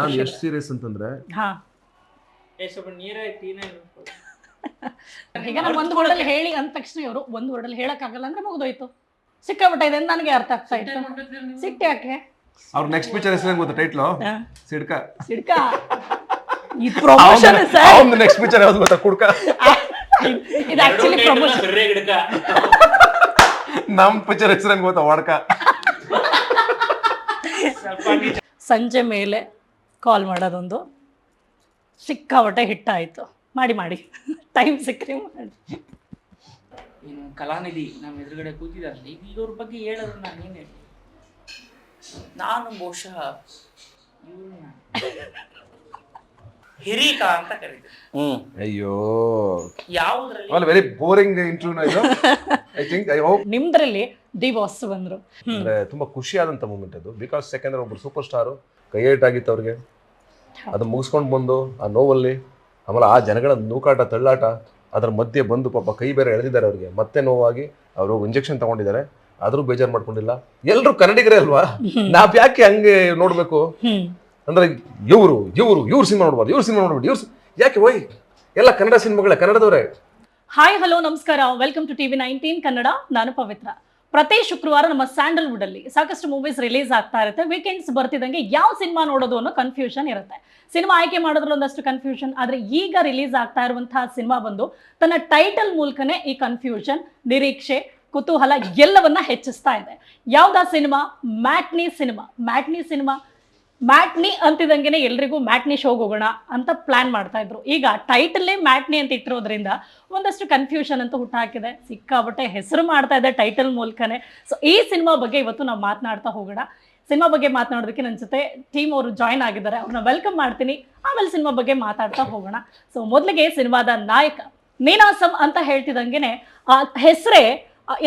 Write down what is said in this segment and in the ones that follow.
ನಾನು ಎಷ್ಟು ಸೀರಿಯಸ್ ಅಂತಂದ್ರೆ ಹಾ ಸ್ವಲ್ಪ ನೀರಾಗಿ ಟೀನೇ ಈಗ ನಾನು ಒಂದು ವರ್ಡಲ್ಲಿ ಹೇಳಿ ಅಂದ ತಕ್ಷಣ ಇವರು ಒಂದು ವರ್ಡಲ್ಲಿ ಹೇಳಕ್ಕಾಗಲ್ಲ ಅಂದ್ರೆ ಮುಗಿದೋಯ್ತು. ಸಿಕ್ಕಾಬಿಟ್ಟ ಇದೆ ಅಂತ ನನಗೆ ಅರ್ಥ ಆಗ್ತಾ ಇತ್ತು. ಸಿಟ್ಟು ಯಾಕೆ? ಅವ್ರ ನೆಕ್ಸ್ಟ್ ಪಿಕ್ಚರ್ ಹೆಸರು ಗೊತ್ತಾ ಟೈಟ್ಲು? ಸಿಡ್ಕ. ಸಿಡ್ಕ ಈ ಪ್ರಮೋಷನ್ ಸರ್. ಅವ್ನ ನೆಕ್ಸ್ಟ್ ಪಿಕ್ಚರ್ ಯಾವ್ದು ಗೊತ್ತಾ? ಕುಡ್ಕ. ಇದು ಆಕ್ಚುಲಿ ಪ್ರಮೋಷನ್. ನಮ್ ಪಿಕ್ಚರ್ ಹೆಸರು ಗೊತ್ತಾ? ವಾಡ್ಕ. ಸಂಜೆ ಮೇಲೆ ಕಾಲ್ ಮಾಡೋದೊಂದು ಸಿಕ್ಕಾಬಟ್ಟೆ ಹಿಟ್ಟಾಯಿತು. ಮಾಡಿ ಮಾಡಿ ಟೈಮ್ ಸಿಕ್ಕರೆ ಮಾಡಿ. ಇನ್ನು ಕಲಾನಿಧಿ ನಮ್ಮ ಎದುರುಗಡೆ ಕೂತಿದಾರಲ್ಲ, ಈಗ ಇವ್ರ ಬಗ್ಗೆ ಹೇಳೋದು ನಾನು ಏನು ಹೇಳಿ, ನಾನು ಬಹುಶಃ ಇವ್ರನ್ನ ಹಿರೀಕ ಅಂತ ಕರೀತೀನಿ. ಅಯ್ಯೋ ಯಾವುದ್ರಲ್ಲಿ ವೆರಿ ಬೋರಿಂಗ್ ಇಂಟರ್ವ್ಯೂ ಇದು. ಐ ಥಿಂಕ್ ಐ ಹೋಪ್ ನಿಮ್ದ್ರಲ್ಲಿ ದಿ ಬಾಸ್ ಬಂದ್ರು. ಅಂದ್ರೆ ತುಂಬಾ ಖುಷಿಯಾದಂತ ಮೂಮೆಂಟ್ ಅದು. ಬಿಕಾಸ್ ಯಾಕಂದ್ರೆ ಒಬ್ರು ಸೂಪರ್ ಸ್ಟಾರು ಕೈ ಏಟಾಗಿತ್ತು ಅವ್ರಿಗೆ, ಅದು ಮುಗಿಸ್ಕೊಂಡು ಬಂದು ಆ ನೋವಲ್ಲಿ ಆಮೇಲೆ ಆ ಜನಗಳ ನೂಕಾಟ ತಳ್ಳಾಟ ಅದ್ರ ಮಧ್ಯೆ ಬಂದು ಪಾಪ ಕೈ ಬೇರೆ ಎಳೆದಿದ್ದಾರೆ ಅವ್ರಿಗೆ, ಮತ್ತೆ ನೋವಾಗಿ ಅವರು ಇಂಜೆಕ್ಷನ್ ತಗೊಂಡಿದ್ದಾರೆ, ಆದ್ರೂ ಬೇಜಾರು ಮಾಡ್ಕೊಂಡಿಲ್ಲ. ಎಲ್ರು ಕನ್ನಡಿಗರೇ ಅಲ್ವಾ, ನಾವ್ ಯಾಕೆ ಹಂಗೆ ನೋಡ್ಬೇಕು? ಅಂದ್ರೆ ಇವ್ರು ಸಿನಿಮಾ ನೋಡ್ಬಾರ್ದು, ಇವ್ರು ಯಾಕೆ ಹೋಯ್, ಎಲ್ಲ ಕನ್ನಡ ಸಿನಿಮಾಗಳೇ, ಕನ್ನಡದವರೇ. ಹಾಯ್ ಹಲೋ ನಮಸ್ಕಾರ, ವೆಲ್ಕಮ್ ಟು TV19 ಕನ್ನಡ. ನಾನು ಪವಿತ್ರ. ಪ್ರತಿ ಶುಕ್ರವಾರ ನಮ್ಮ ಸ್ಯಾಂಡಲ್ವುಡ್ ಅಲ್ಲಿ ಸಾಕಷ್ಟು ಮೂವೀಸ್ ರಿಲೀಸ್ ಆಗ್ತಾ ಇರುತ್ತೆ. ವೀಕೆಂಡ್ಸ್ ಬರ್ತಿದ್ದಂಗೆ ಯಾವ ಸಿನಿಮಾ ನೋಡೋದು ಅನ್ನೋ ಕನ್ಫ್ಯೂಷನ್ ಇರುತ್ತೆ. ಸಿನಿಮಾ ಆಯ್ಕೆ ಮಾಡೋದ್ರಲ್ಲಿ ಒಂದಷ್ಟು ಕನ್ಫ್ಯೂಷನ್. ಆದ್ರೆ ಈಗ ರಿಲೀಸ್ ಆಗ್ತಾ ಇರುವಂತಹ ಸಿನಿಮಾ ಬಂದು ತನ್ನ ಟೈಟಲ್ ಮೂಲಕನೇ ಈ ಕನ್ಫ್ಯೂಷನ್, ನಿರೀಕ್ಷೆ, ಕುತೂಹಲ ಎಲ್ಲವನ್ನ ಹೆಚ್ಚಿಸ್ತಾ ಇದೆ. ಯಾವ್ದಾ ಸಿನಿಮಾ? ಮ್ಯಾಟ್ನಿ ಸಿನಿಮಾ ಮ್ಯಾಟ್ನಿ ಅಂತಿದಂಗೆನೆ ಎಲ್ರಿಗೂ ಮ್ಯಾಟ್ನಿ ಶೋಗೆ ಹೋಗೋಣ ಅಂತ ಪ್ಲಾನ್ ಮಾಡ್ತಾ ಇದ್ರು. ಈಗ ಟೈಟಲ್ಲೇ ಮ್ಯಾಟ್ನಿ ಅಂತ ಇಟ್ಟಿರೋದ್ರಿಂದ ಒಂದಷ್ಟು ಕನ್ಫ್ಯೂಷನ್ ಅಂತ ಹುಟ್ಟಾಕಿದೆ. ಸಿಕ್ಕಾಬಟ್ಟೆ ಹೆಸರು ಮಾಡ್ತಾ ಇದೆ ಟೈಟಲ್ ಮೂಲಕನೇ. ಸೊ ಈ ಸಿನಿಮಾ ಬಗ್ಗೆ ಇವತ್ತು ನಾವು ಮಾತನಾಡ್ತಾ ಹೋಗೋಣ. ಸಿನಿಮಾ ಬಗ್ಗೆ ಮಾತನಾಡೋದಕ್ಕೆ ನನ್ನ ಜೊತೆ ಟೀಮ್ ಅವರು ಜಾಯ್ನ್ ಆಗಿದ್ದಾರೆ. ಅವ್ರನ್ನ ವೆಲ್ಕಮ್ ಮಾಡ್ತೀನಿ, ಆಮೇಲೆ ಸಿನಿಮಾ ಬಗ್ಗೆ ಮಾತಾಡ್ತಾ ಹೋಗೋಣ. ಸೊ ಮೊದಲಿಗೆ ಸಿನಿಮಾದ ನಾಯಕ ನೀನಾಸಂ ಅಂತ ಹೇಳ್ತಿದಂಗೆನೆ ಆ ಹೆಸರೇ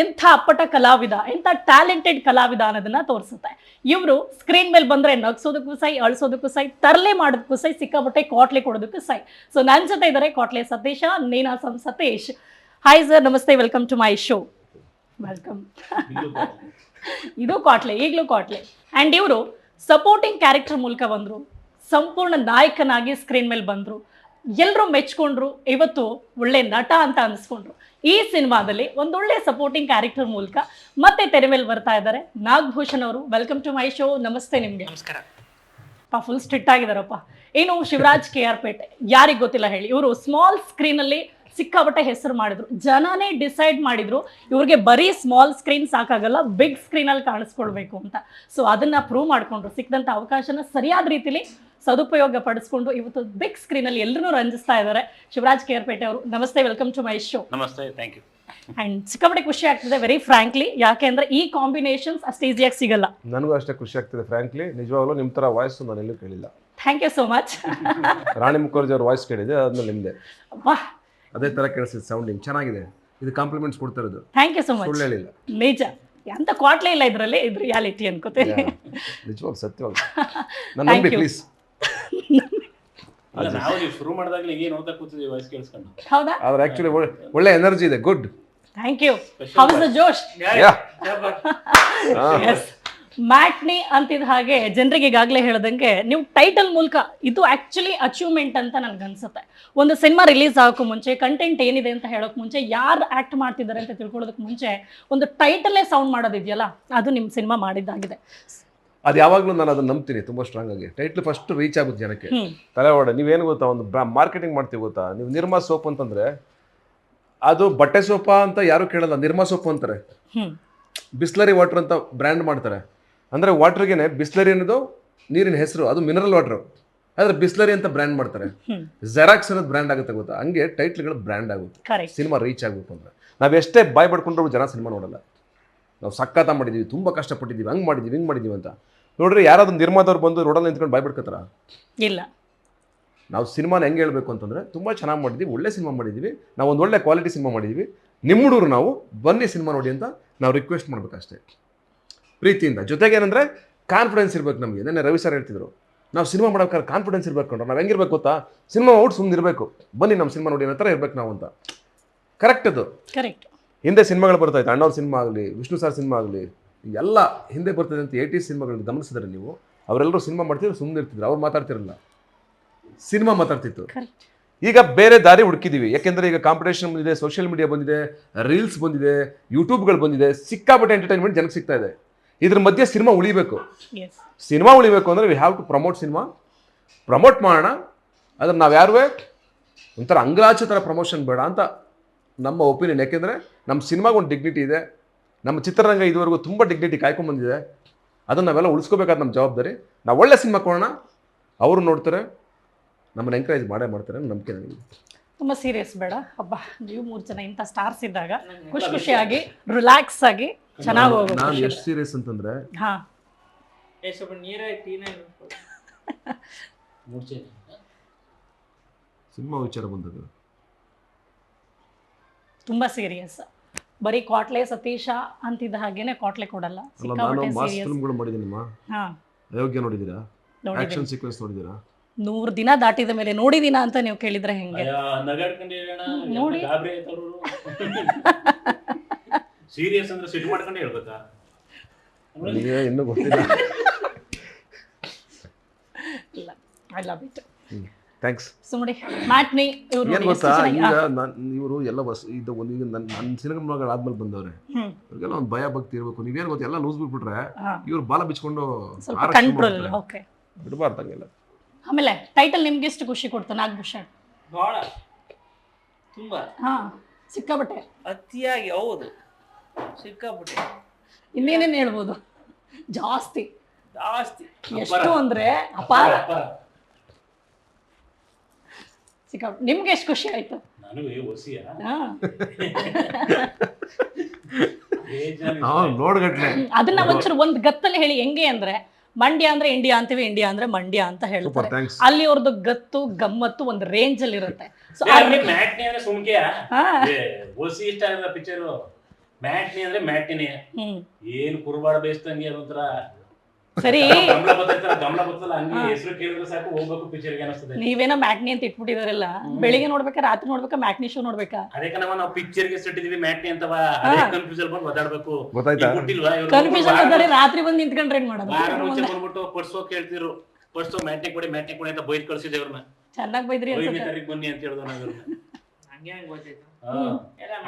ಎಂಥ ಅಪ್ಪಟ ಕಲಾವಿದ, ಎಂಥ ಟ್ಯಾಲೆಂಟೆಡ್ ಕಲಾವಿದ ಅನ್ನೋದನ್ನ ತೋರಿಸುತ್ತೆ. ಇವರು ಸ್ಕ್ರೀನ್ ಮೇಲೆ ಬಂದ್ರೆ ನಗ್ಸೋದಕ್ಕೂ ಸೈ, ಅಳಿಸೋದಕ್ಕೂ ಸೈ, ತರಲೆ ಮಾಡೋದಕ್ಕೂ ಸೈ, ಸಿಕ್ಕಾಬಟ್ಟೆ ಕಾಟ್ಲೆ ಕೊಡೋದಕ್ಕೂ ಸೈ. ಸೊ ನನ್ನ ಜೊತೆ ಇದ್ದಾರೆ ಕಾಟ್ಲೆ ಸತೀಶ, ನೀನಾಸಂ ಸತೀಶ್. ಹಾಯ್ ಸರ್, ನಮಸ್ತೆ, welcome to my show. Welcome. ಇದು ಕಾಟ್ಲೆ, ಈಗಲೂ ಕಾಟ್ಲೆ. ಆ್ಯಂಡ್ ಇವರು ಸಪೋರ್ಟಿಂಗ್ ಕ್ಯಾರೆಕ್ಟರ್ ಮೂಲಕ ಬಂದರು, ಸಂಪೂರ್ಣ ನಾಯಕನಾಗಿ ಸ್ಕ್ರೀನ್ ಮೇಲೆ ಬಂದರು, ಎಲ್ಲರೂ ಮೆಚ್ಕೊಂಡ್ರು, ಇವತ್ತು ಒಳ್ಳೆ ನಟ ಅಂತ ಅನಿಸ್ಕೊಂಡ್ರು. ಈ ಸಿನಿಮಾದಲ್ಲಿ ಒಂದೊಳ್ಳೆ ಸಪೋರ್ಟಿಂಗ್ ಕ್ಯಾರೆಕ್ಟರ್ ಮೂಲಕ ಮತ್ತೆ ತೆರೆ ಮೇಲೆ ಬರ್ತಾ ಇದ್ದಾರೆ ನಾಗಭೂಷಣ್ ಅವರು. Welcome to my show. ನಮಸ್ತೆ ನಿಮಗೆ. ನಮಸ್ಕಾರ. ಫುಲ್ ಸ್ಟ್ರಿಕ್ಟ್ ಆಗಿದಾರಪ್ಪ. ಇನ್ನು ಶಿವರಾಜ್ KR ಪೇಟೆ, ಯಾರಿಗೆ ಗೊತ್ತಿಲ್ಲ ಹೇಳಿ, ಇವರು ಸ್ಮಾಲ್ ಸ್ಕ್ರೀನಲ್ಲಿ ಸಿಕ್ಕಾಬಟ್ಟೆ ಹೆಸರು ಮಾಡಿದ್ರು. ಜನನೇ ಡಿಸೈಡ್ ಮಾಡಿದ್ರು ಇವ್ರಿಗೆ ಬರೀ ಸ್ಮಾಲ್ ಸ್ಕ್ರೀನ್ ಸಾಕಾಗಲ್ಲ, ಬಿಗ್ ಸ್ಕ್ರೀನಲ್ಲಿ ಕಾಣಿಸ್ಕೊಳ್ಬೇಕು ಅಂತ. ಸೊ ಅದನ್ನ ಪ್ರೂವ್ ಮಾಡ್ಕೊಂಡ್ರು. ಸಿಕ್ಕದಂಥ ಅವಕಾಶನ ಸರಿಯಾದ ರೀತಿಲಿ ಸದುಪಯೋಗ ಪಡಿಸ್ಕೊಂಡು ಇವತ್ತು ಬಿಗ್ ಸ್ಕ್ರೀನಲ್ಲಿ ಎಲ್ಲರೂ ರಂಜಿಸ್ತಾ ಇದ್ದಾರೆ. ಶಿವರಾಜ್ KR ಪೇಟೆ ಅವರು, ನಮಸ್ತೆ, ವೆಲ್ಕಮ್ ಟು ಮೈ ಶೋ. ನಮಸ್ತೆ, ಥ್ಯಾಂಕ್ ಯು. ಆ್ಯಂಡ್ ಸಿಕ್ಕಾಪಟ್ಟೆ ಖುಷಿ ಆಗ್ತಿದೆ, ವೆರಿ ಫ್ರಾಂಕ್ಲಿ, ಯಾಕೆಂದ್ರೆ ಈ ಕಾಂಬಿನೇಷನ್ಸ್ ಅಷ್ಟು ಈಸಿಯಾಗಿ ಸಿಗಲ್ಲ. ನನಗೂ ಅಷ್ಟೇ ಖುಷಿ ಆಗ್ತಿದೆ ಫ್ರಾಂಕ್ಲಿ. ನಿಜವಾಗ್ಲೂ ನಿಮ್ಮ ಥರ ವಾಯ್ಸ್ ನಾನು ಎಲ್ಲೂ ಕೇಳಿಲ್ಲ. Thank you so much. Rani Mukherjee ಅವ್ರ ವಾಯ್ಸ್ ಕೇಳಿದೆ, ಆದ್ಮೇಲೆ ನಿಮ್ಮದೇ ವಾಹ್, ಅದೇ ಥರ ಕೇಳಿಸಿದ ಸೌಂಡಿಂಗ್ ಚೆನ್ನಾಗಿದೆ. ಇದು ಕಾಂಪ್ಲಿಮೆಂಟ್ಸ್ ಕೊಡ್ತಾ ಇರೋದು, ಥ್ಯಾಂಕ್ ಯು ಸೋ ಮಚ್. ಸುಳ್ಳು ಹೇಳಿಲ್ಲ. ನಿಜ, ಅಂತ ಕ್ವಾಟ್ಲೆ ಇಲ್ಲ ಇದರಲ್ಲಿ, ಇದು ರಿಯಾಲಿಟಿ ಅನ್ಕೋತೀನಿ. ನಿಜವಾಗ ಸತ್ಯವಾಗ ನಾನು ನಂಬಿ ಪ್ಲೀಸ್. ನಾವು ನೀವು ಶುರು ಮಾಡಿದಾಗಲೇ ಏನು ಓದಾ ಕೂತಿದ್ವಿ ವಾಯ್ಸ್ ಕೇಳಿಸ್ಕೊಂಡು. ಹೌದಾ? ಆದ್ರೆ ಆಕ್ಚುಲಿ ಒಳ್ಳೆ ಎನರ್ಜಿ ಇದೆ. Good, thank you. How's the josh. Yes, matinee ಅಂತಿದ ಹಾಗೆ ಜನರಿಗೆ ಈಗಾಗಲೇ ಹೇಳ್ದಂಗೆ ನೀವು ಟೈಟಲ್ ಮೂಲಕ ಇದು ಆಕ್ಚುಲಿ ಅಚೀವ್ಮೆಂಟ್ ಅಂತ ನನ್ಗನ್ಸುತ್ತೆ. ಒಂದು ಸಿನಿಮಾ ರಿಲೀಸ್ ಆಗೋಕ್ಕೂ ಮುಂಚೆ, ಕಂಟೆಂಟ್ ಏನಿದೆ ಅಂತ ಹೇಳೋಕೆ ಮುಂಚೆ, ಯಾರು ಆ್ಯಕ್ಟ್ ಮಾಡ್ತಿದ್ದಾರೆ ಅಂತ ತಿಳ್ಕೊಳ್ಳೋದಕ್ಕೆ ಮುಂಚೆ ಒಂದು ಟೈಟಲೇ ಸೌಂಡ್ ಮಾಡೋದಿದೆಯಲ್ಲ, ಅದು ನಿಮ್ಮ ಸಿನಿಮಾ ಮಾಡಿದ್ದಾಗಿದೆ. ಅದು ಯಾವಾಗಲೂ ನಾನು ಅದನ್ನ ನಂಬ್ತೀನಿ ತುಂಬ ಸ್ಟ್ರಾಂಗ್ ಆಗಿ. ಟೈಟ್ಲ್ ಫಸ್ಟ್ ರೀಚ್ ಆಗುತ್ತೆ ಜನಕ್ಕೆ. ತಲೆ ಒಡೆ ನೀವೇನು ಗೊತ್ತಾ, ಒಂದು ಮಾರ್ಕೆಟಿಂಗ್ ಮಾಡ್ತೀವಿ ಗೊತ್ತಾ, ನೀವು ನಿರ್ಮಾ ಸೋಪ್ ಅಂತಂದ್ರೆ ಅದು ಬಟ್ಟೆ ಸೋಪ ಅಂತ ಯಾರು ಕೇಳಲ್ಲ, ನಿರ್ಮಾ ಸೋಪ್ ಅಂತಾರೆ. ಬಿಸ್ಲರಿ ವಾಟರ್ ಅಂತ ಬ್ರ್ಯಾಂಡ್ ಮಾಡ್ತಾರೆ. ಅಂದರೆ ವಾಟರ್ಗೆ ಬಿಸ್ಲರಿ ಅನ್ನೋದು ನೀರಿನ ಹೆಸರು, ಅದು ಮಿನರಲ್ ವಾಟರ್, ಆದರೆ ಬಿಸ್ಲರಿ ಅಂತ ಬ್ರ್ಯಾಂಡ್ ಮಾಡ್ತಾರೆ. ಜೆರಾಕ್ಸ್ ಅನ್ನೋದು ಬ್ರ್ಯಾಂಡ್ ಆಗುತ್ತೆ ಗೊತ್ತಾ, ಹಂಗೆ ಟೈಟ್ಲ್ಗಳು ಬ್ರ್ಯಾಂಡ್ ಆಗುತ್ತೆ. ಸಿನಿಮಾ ರೀಚ್ ಆಗಬೇಕು ಅಂದ್ರೆ ನಾವು ಎಷ್ಟೇ ಬಾಯ್ ಪಡ್ಕೊಂಡ್ರು ಜನ ಸಿನಿಮಾ ನೋಡಲ್ಲ. ನಾವು ಸಕ್ಕತ್ತ ಮಾಡಿದ್ದೀವಿ, ತುಂಬ ಕಷ್ಟಪಟ್ಟಿದ್ದೀವಿ, ಹಂಗೆ ಮಾಡಿದ್ದೀವಿ, ಹಿಂಗೆ ಮಾಡಿದ್ದೀವಿ ಅಂತ ನೋಡ್ರಿ. ಯಾರಾದ್ರೂ ನಿರ್ಮಾದವ್ರು ಬಂದು ರೋಡಲ್ಲಿ ನಿಂತ್ಕೊಂಡು ಬಾಯ್ ಬಿಡ್ಕೋತಾರ? ಇಲ್ಲ. ನಾವು ಸಿನಿಮಾನ ಹೆಂಗೆ ಹೇಳ್ಬೇಕು ಅಂತಂದರೆ, ತುಂಬ ಚೆನ್ನಾಗಿ ಮಾಡಿದ್ದೀವಿ, ಒಳ್ಳೆ ಸಿನಿಮಾ ಮಾಡಿದ್ದೀವಿ, ನಾವು ಒಂದು ಒಳ್ಳೆ ಕ್ವಾಲಿಟಿ ಸಿನಿಮಾ ಮಾಡಿದ್ದೀವಿ, ನಿಮ್ಮ ಹುಡುಗರು ನಾವು ಬನ್ನಿ ಸಿನಿಮಾ ನೋಡಿ ಅಂತ ನಾವು ರಿಕ್ವೆಸ್ಟ್ ಮಾಡ್ಬೇಕಷ್ಟೇ, ಪ್ರೀತಿಯಿಂದ. ಜೊತೆಗೆ ಏನಂದರೆ ಕಾನ್ಫಿಡೆನ್ಸ್ ಇರ್ಬೇಕು ನಮಗೆ. ನೆನ್ನೆ ರವಿ ಸರ್ ಹೇಳ್ತಿದ್ರು, ನಾವು ಸಿನಿಮಾ ಮಾಡೋಕ್ಕಾದ್ರೆ ಕಾನ್ಫಿಡೆನ್ಸ್ ಇರ್ಬೇಕು ಕಂಡ್ರೆ ನಾವು ಹೆಂಗಿರ್ಬೇಕು ಗೊತ್ತಾ, ಸಿನಿಮಾ ಔಟ್ ಸುಮ್ಮನೆ ಇರಬೇಕು, ಬನ್ನಿ ನಮ್ಮ ಸಿನಿಮಾ ನೋಡಿ ಅನ್ನೋ ಥರ ಇರ್ಬೇಕು ನಾವು ಅಂತ. ಕರೆಕ್ಟ್ ಅದು. ಕರೆಕ್ಟ್. ಹಿಂದೆ ಸಿನಿಮಾಗಳು ಬರ್ತಾಯಿತ್ತು, ಅಣ್ಣವ್ರ ಸಿನಿಮಾ ಆಗಲಿ, ವಿಷ್ಣು ಸರ್ ಸಿನಿಮಾ ಆಗಲಿ, ಎಲ್ಲ ಹಿಂದೆ ಬರ್ತದೆ ಅಂತ 80s ಸಿನಿಮಾಗಳನ್ನ ಗಮನಿಸಿದ್ರೆ ನೀವು, ಅವರೆಲ್ಲರೂ ಸಿನಿಮಾ ಮಾಡ್ತಿದ್ರು, ಸುಮ್ಮನೆ ಇರ್ತಿದ್ರು, ಅವ್ರು ಮಾತಾಡ್ತಿರಲ್ಲ, ಸಿನಿಮಾ ಮಾತಾಡ್ತಿತ್ತು. ಕರೆಕ್ಟ್. ಈಗ ಬೇರೆ ದಾರಿ ಹುಡುಕಿದೀವಿ, ಯಾಕೆಂದ್ರೆ ಈಗ ಕಾಂಪಿಟೇಷನ್ ಬಂದಿದೆ, ಸೋಷಿಯಲ್ ಮೀಡಿಯಾ ಬಂದಿದೆ, ರೀಲ್ಸ್ ಬಂದಿದೆ, ಯೂಟ್ಯೂಬ್ಗಳು ಬಂದಿದೆ, ಸಿಕ್ಕಾಪಟ್ಟೆ ಎಂಟರ್ಟೈನ್ಮೆಂಟ್ ಜನಕ್ಕೆ ಸಿಗ್ತಾ ಇದೆ. ಇದ್ರ ಮಧ್ಯೆ ಸಿನಿಮಾ ಉಳಿಬೇಕು. ಸಿನಿಮಾ ಉಳಿಬೇಕು ಅಂದರೆ we have to promote cinema, promote ಮಾಡೋಣ. ಅದ್ರ ನಾವು ಯಾರು ಒಂಥರ ಅಂಗಲಾಚೆ ಥರ ಪ್ರಮೋಷನ್ ಬೇಡ ಅಂತ ನಮ್ಮ ಒಪಿನಿಯನ್. ಯಾಕೆಂದರೆ ನಮ್ಮ ಸಿನಿಮಾಗೆ ಒಂದು ಡಿಗ್ನಿಟಿ ಇದೆ, ನಮ್ಮ ಚಿತ್ರರಂಗ ಇದುವರೆಗೂ ತುಂಬ ಡಿಗ್ನಿಟಿ ಕಾಯ್ಕೊಂಡ್ಬಂದಿದೆ. ಅದನ್ನು ನಾವೆಲ್ಲ ಉಳಿಸ್ಕೋಬೇಕಾದ ನಮ್ಮ ಜವಾಬ್ದಾರಿ. ನಾವು ಒಳ್ಳೆ ಸಿನಿಮಾ ಕೊಡೋಣ, ಅವರು ನೋಡ್ತಾರೆ, ನಮ್ಮನ್ನು ಎಂಕರೇಜ್ ಮಾಡೇ ಮಾಡ್ತಾರೆ ಅನ್ನೋ ನಂಬಿಕೆ ನನಗೆ. ತುಂಬ ಸೀರಿಯಸ್ ಬೇಡ. ಹಬ್ಬ, ನೀವು 3 ಜನ ಇಂಥ ಸ್ಟಾರ್ಸ್ ಇದ್ದಾಗ ಖುಷಿಯಾಗಿ ರಿಲ್ಯಾಕ್ಸ್ ಆಗಿ ಚೆನ್ನಾಗಿ ಹೋಗೋದು. ನಾನು ಎಷ್ಟು ಸೀರಿಯಸ್ ಅಂತಂದರೆ ಹಾಂ, ಸ್ವಲ್ಪ ನೀರೇ ಸಿನಿಮಾ ವಿಚಾರ ಬಂದದ್ದು ತುಂಬ ಸೀರಿಯಸ್. ಬರೀ ಕ್ವಾಟ್ಲೆ ಸತೀಶ ಅಂತಿದ್ದ ಹಾಗೇನೆ ಕ್ವಾಟ್ಲೆ ಕೊಡಲ್ಲ. ಅಲ್ಲ, ನಾನು ಮಾಸ್ ಫಿಲ್ಮ್ಗಳು ಮಾಡಿದ್ದೀನಿಮ್ಮ. ಹಾಂ, ಅಯೋಗ್ಯ ನೋಡಿದ್ದೀರಾ? ಆಕ್ಷನ್ ಸೀಕ್ವೆನ್ಸ್ ನೋಡಿದ್ದೀರಾ? 100 ದಿನ ದಾಟಿದ ಮೇಲೆ ನೋಡಿದೀನ ಅಂತ ನೀವು ಕೇಳಿದ್ರೆ ಹೆಂಗೆ? ನೋಡಿ, ಸೀರಿಯಸ್ ಅಂದ್ರೆ ಸಿಟ್ಟು ಮಾಡ್ಕೊಂಡೆ ಹೇಳ್ಬೇಕಾ? ನನಗೆ ಇನ್ನೂ ಗೊತ್ತಿಲ್ಲ. ಇಲ್ಲ, ಐ ಲವ್ ಇಟ್. ಥ್ಯಾಂಕ್ಸ್. ಸುಮ್ಮನೆ ಮ್ಯಾಟ್ನಿ ಇವರು ಏನು ಗೊತ್ತಾ, ಈಗ ಇವರು ಎಲ್ಲ ಇದು ಒಂದು ಈಗ ನನ್ನ ಸಿನಿಮಾಗಳಾದ್ಮೇಲೆ ಬಂದವ್ರೆ, ಇವ್ರಿಗೆಲ್ಲ ಒಂದು ಭಯ ಭಕ್ತಿ ಇರಬೇಕು. ನೀವೇನು ಗೊತ್ತಾ, ಎಲ್ಲ ಲೂಸ್ ಬಿಟ್ಬಿಟ್ರೆ ಇವ್ರು ಬಾಲ ಬಿಚ್ಕೊಂಡು ಕಂಟ್ರೋಲ್. ಓಕೆ, ಬಿಡಬಾರ್ದು ಹಂಗೆಲ್ಲ. ಆಮೇಲೆ ಟೈಟಲ್ ನಿಮ್ಗೆ ಎಷ್ಟು ಖುಷಿ ಕೊಡ್ತು? ನಾಗಭೂಷಣ್ ಬಹಳ ತುಂಬ ಸಿಕ್ಕಾಬಟ್ಟೆ ಅತಿಯಾಗಿ. ಹೌದು, ಸಿಕ್ಕಾಪಟ್ಟೆ. ಇನ್ನೇನೇನು ಹೇಳ್ಬೋದು? ಜಾಸ್ತಿ ಜಾಸ್ತಿ. ಎಷ್ಟು ಅಂದ್ರೆ ಅಪಾರ. ಸಿಕ್ಕಾಪಟ್ಟೆ. ನಿಮ್ಗೆ ಎಷ್ಟು ಖುಷಿ ಆಯ್ತು? ನನಗೆ ಒಸಿಯ ನೋಡ್ಗಟ್ಲೆ ಅದನ್ನ ಒಂಚೂರು ಒಂದು ಗತ್ತಲ್ಲಿ ಹೇಳಿ. ಹೆಂಗೆ ಅಂದ್ರೆ, ಮಂಡ್ಯ ಅಂದ್ರೆ ಇಂಡಿಯಾ ಅಂತೀವಿ, ಇಂಡಿಯಾ ಅಂದ್ರೆ ಮಂಡ್ಯ ಅಂತ ಹೇಳ್ತಾರೆ. ಅಲ್ಲಿ ಅವ್ರದ್ದು ಗತ್ತು ಗಮ್ಮತ್ತು ಒಂದು ರೇಂಜ್ ಅಲ್ಲಿ ಇರುತ್ತೆ. ಸೊ ಮ್ಯಾಟ್ನಿ ಅಂದ್ರೆ ಸುಮ್ಕೆಯ ಒಸಿ ಇಷ್ಟ ಆಗದ ಪಿಕ್ಚರ್. ಮ್ಯಾಟ್ನಿ ಅಂದ್ರೆ ಮ್ಯಾಟ್ನಿ, ಏನ್ ಕುರುಬಾಡ ಬೇಯಿಸ್ತಂಗೆ ಅದೊಂಥರ ಸರಿ. ಗಮಲ ಬರ್ತಲ್ಲ, ಹಂಗೆ ಹೆಸರು ಕೇಳಿದ್ರೆ ಸಾಕು ಹೋಗ್ಬೇಕು ಪಿಕ್ಚರ್ಗೆ ಅನಿಸ್ತದೆ. ನೀವೇನೋ ಮ್ಯಾಟ್ನಿ ಅಂತ ಇಟ್ಬಿಟ್ಟಿದಾರಲ್ಲ, ಬೆಳಿಗ್ಗೆ ನೋಡ್ಬೇಕಾ ರಾತ್ರಿ ನೋಡ್ಬೇಕಾ ಮ್ಯಾಟ್ನಿ ಶೋ ನೋಡ್ಬೇಕಾ? ಅದಕ್ಕೆ ನಾವು ಪಿಕ್ಚರ್ಗೆ ಇಟ್ಟಿದೀವಿ ಮ್ಯಾಟ್ನಿ ಅಂತ. ಕನ್ಫ್ಯೂಸನ್ ಬಂದು ಮಾತಾಡ್ಬೇಕು. ಕನ್ಫ್ಯೂಷನ್ ರಾತ್ರಿ ಬಂದು ನಿಂತ್ಕೊಂಡ್ರೆ ಏನ್ ಮಾಡೋದು? ಮುಂಚೆ ಬಂದ್ಬಿಟ್ಟು ಪರ್ಸೋ ಕೇಳ್ತಿರು, ಪರ್ಸೋ ಮ್ಯಾಟ್ನಿ ಕೊಡಿ ಅಂತ ಬೈದ್ ಕಳ್ಸಿದ್ದೆ ಅವ್ರನ್ನ. ಚೆನ್ನಾಗಿ ಬೈದ್ರಿ ತಾರೀಕು ಬನ್ನಿ ಅಂತ ಹೇಳಿದ್ರು ನಾವು. ಹಂಗೆ ಹಂಗೆ ಗೊತ್ತಾಯ್ತು.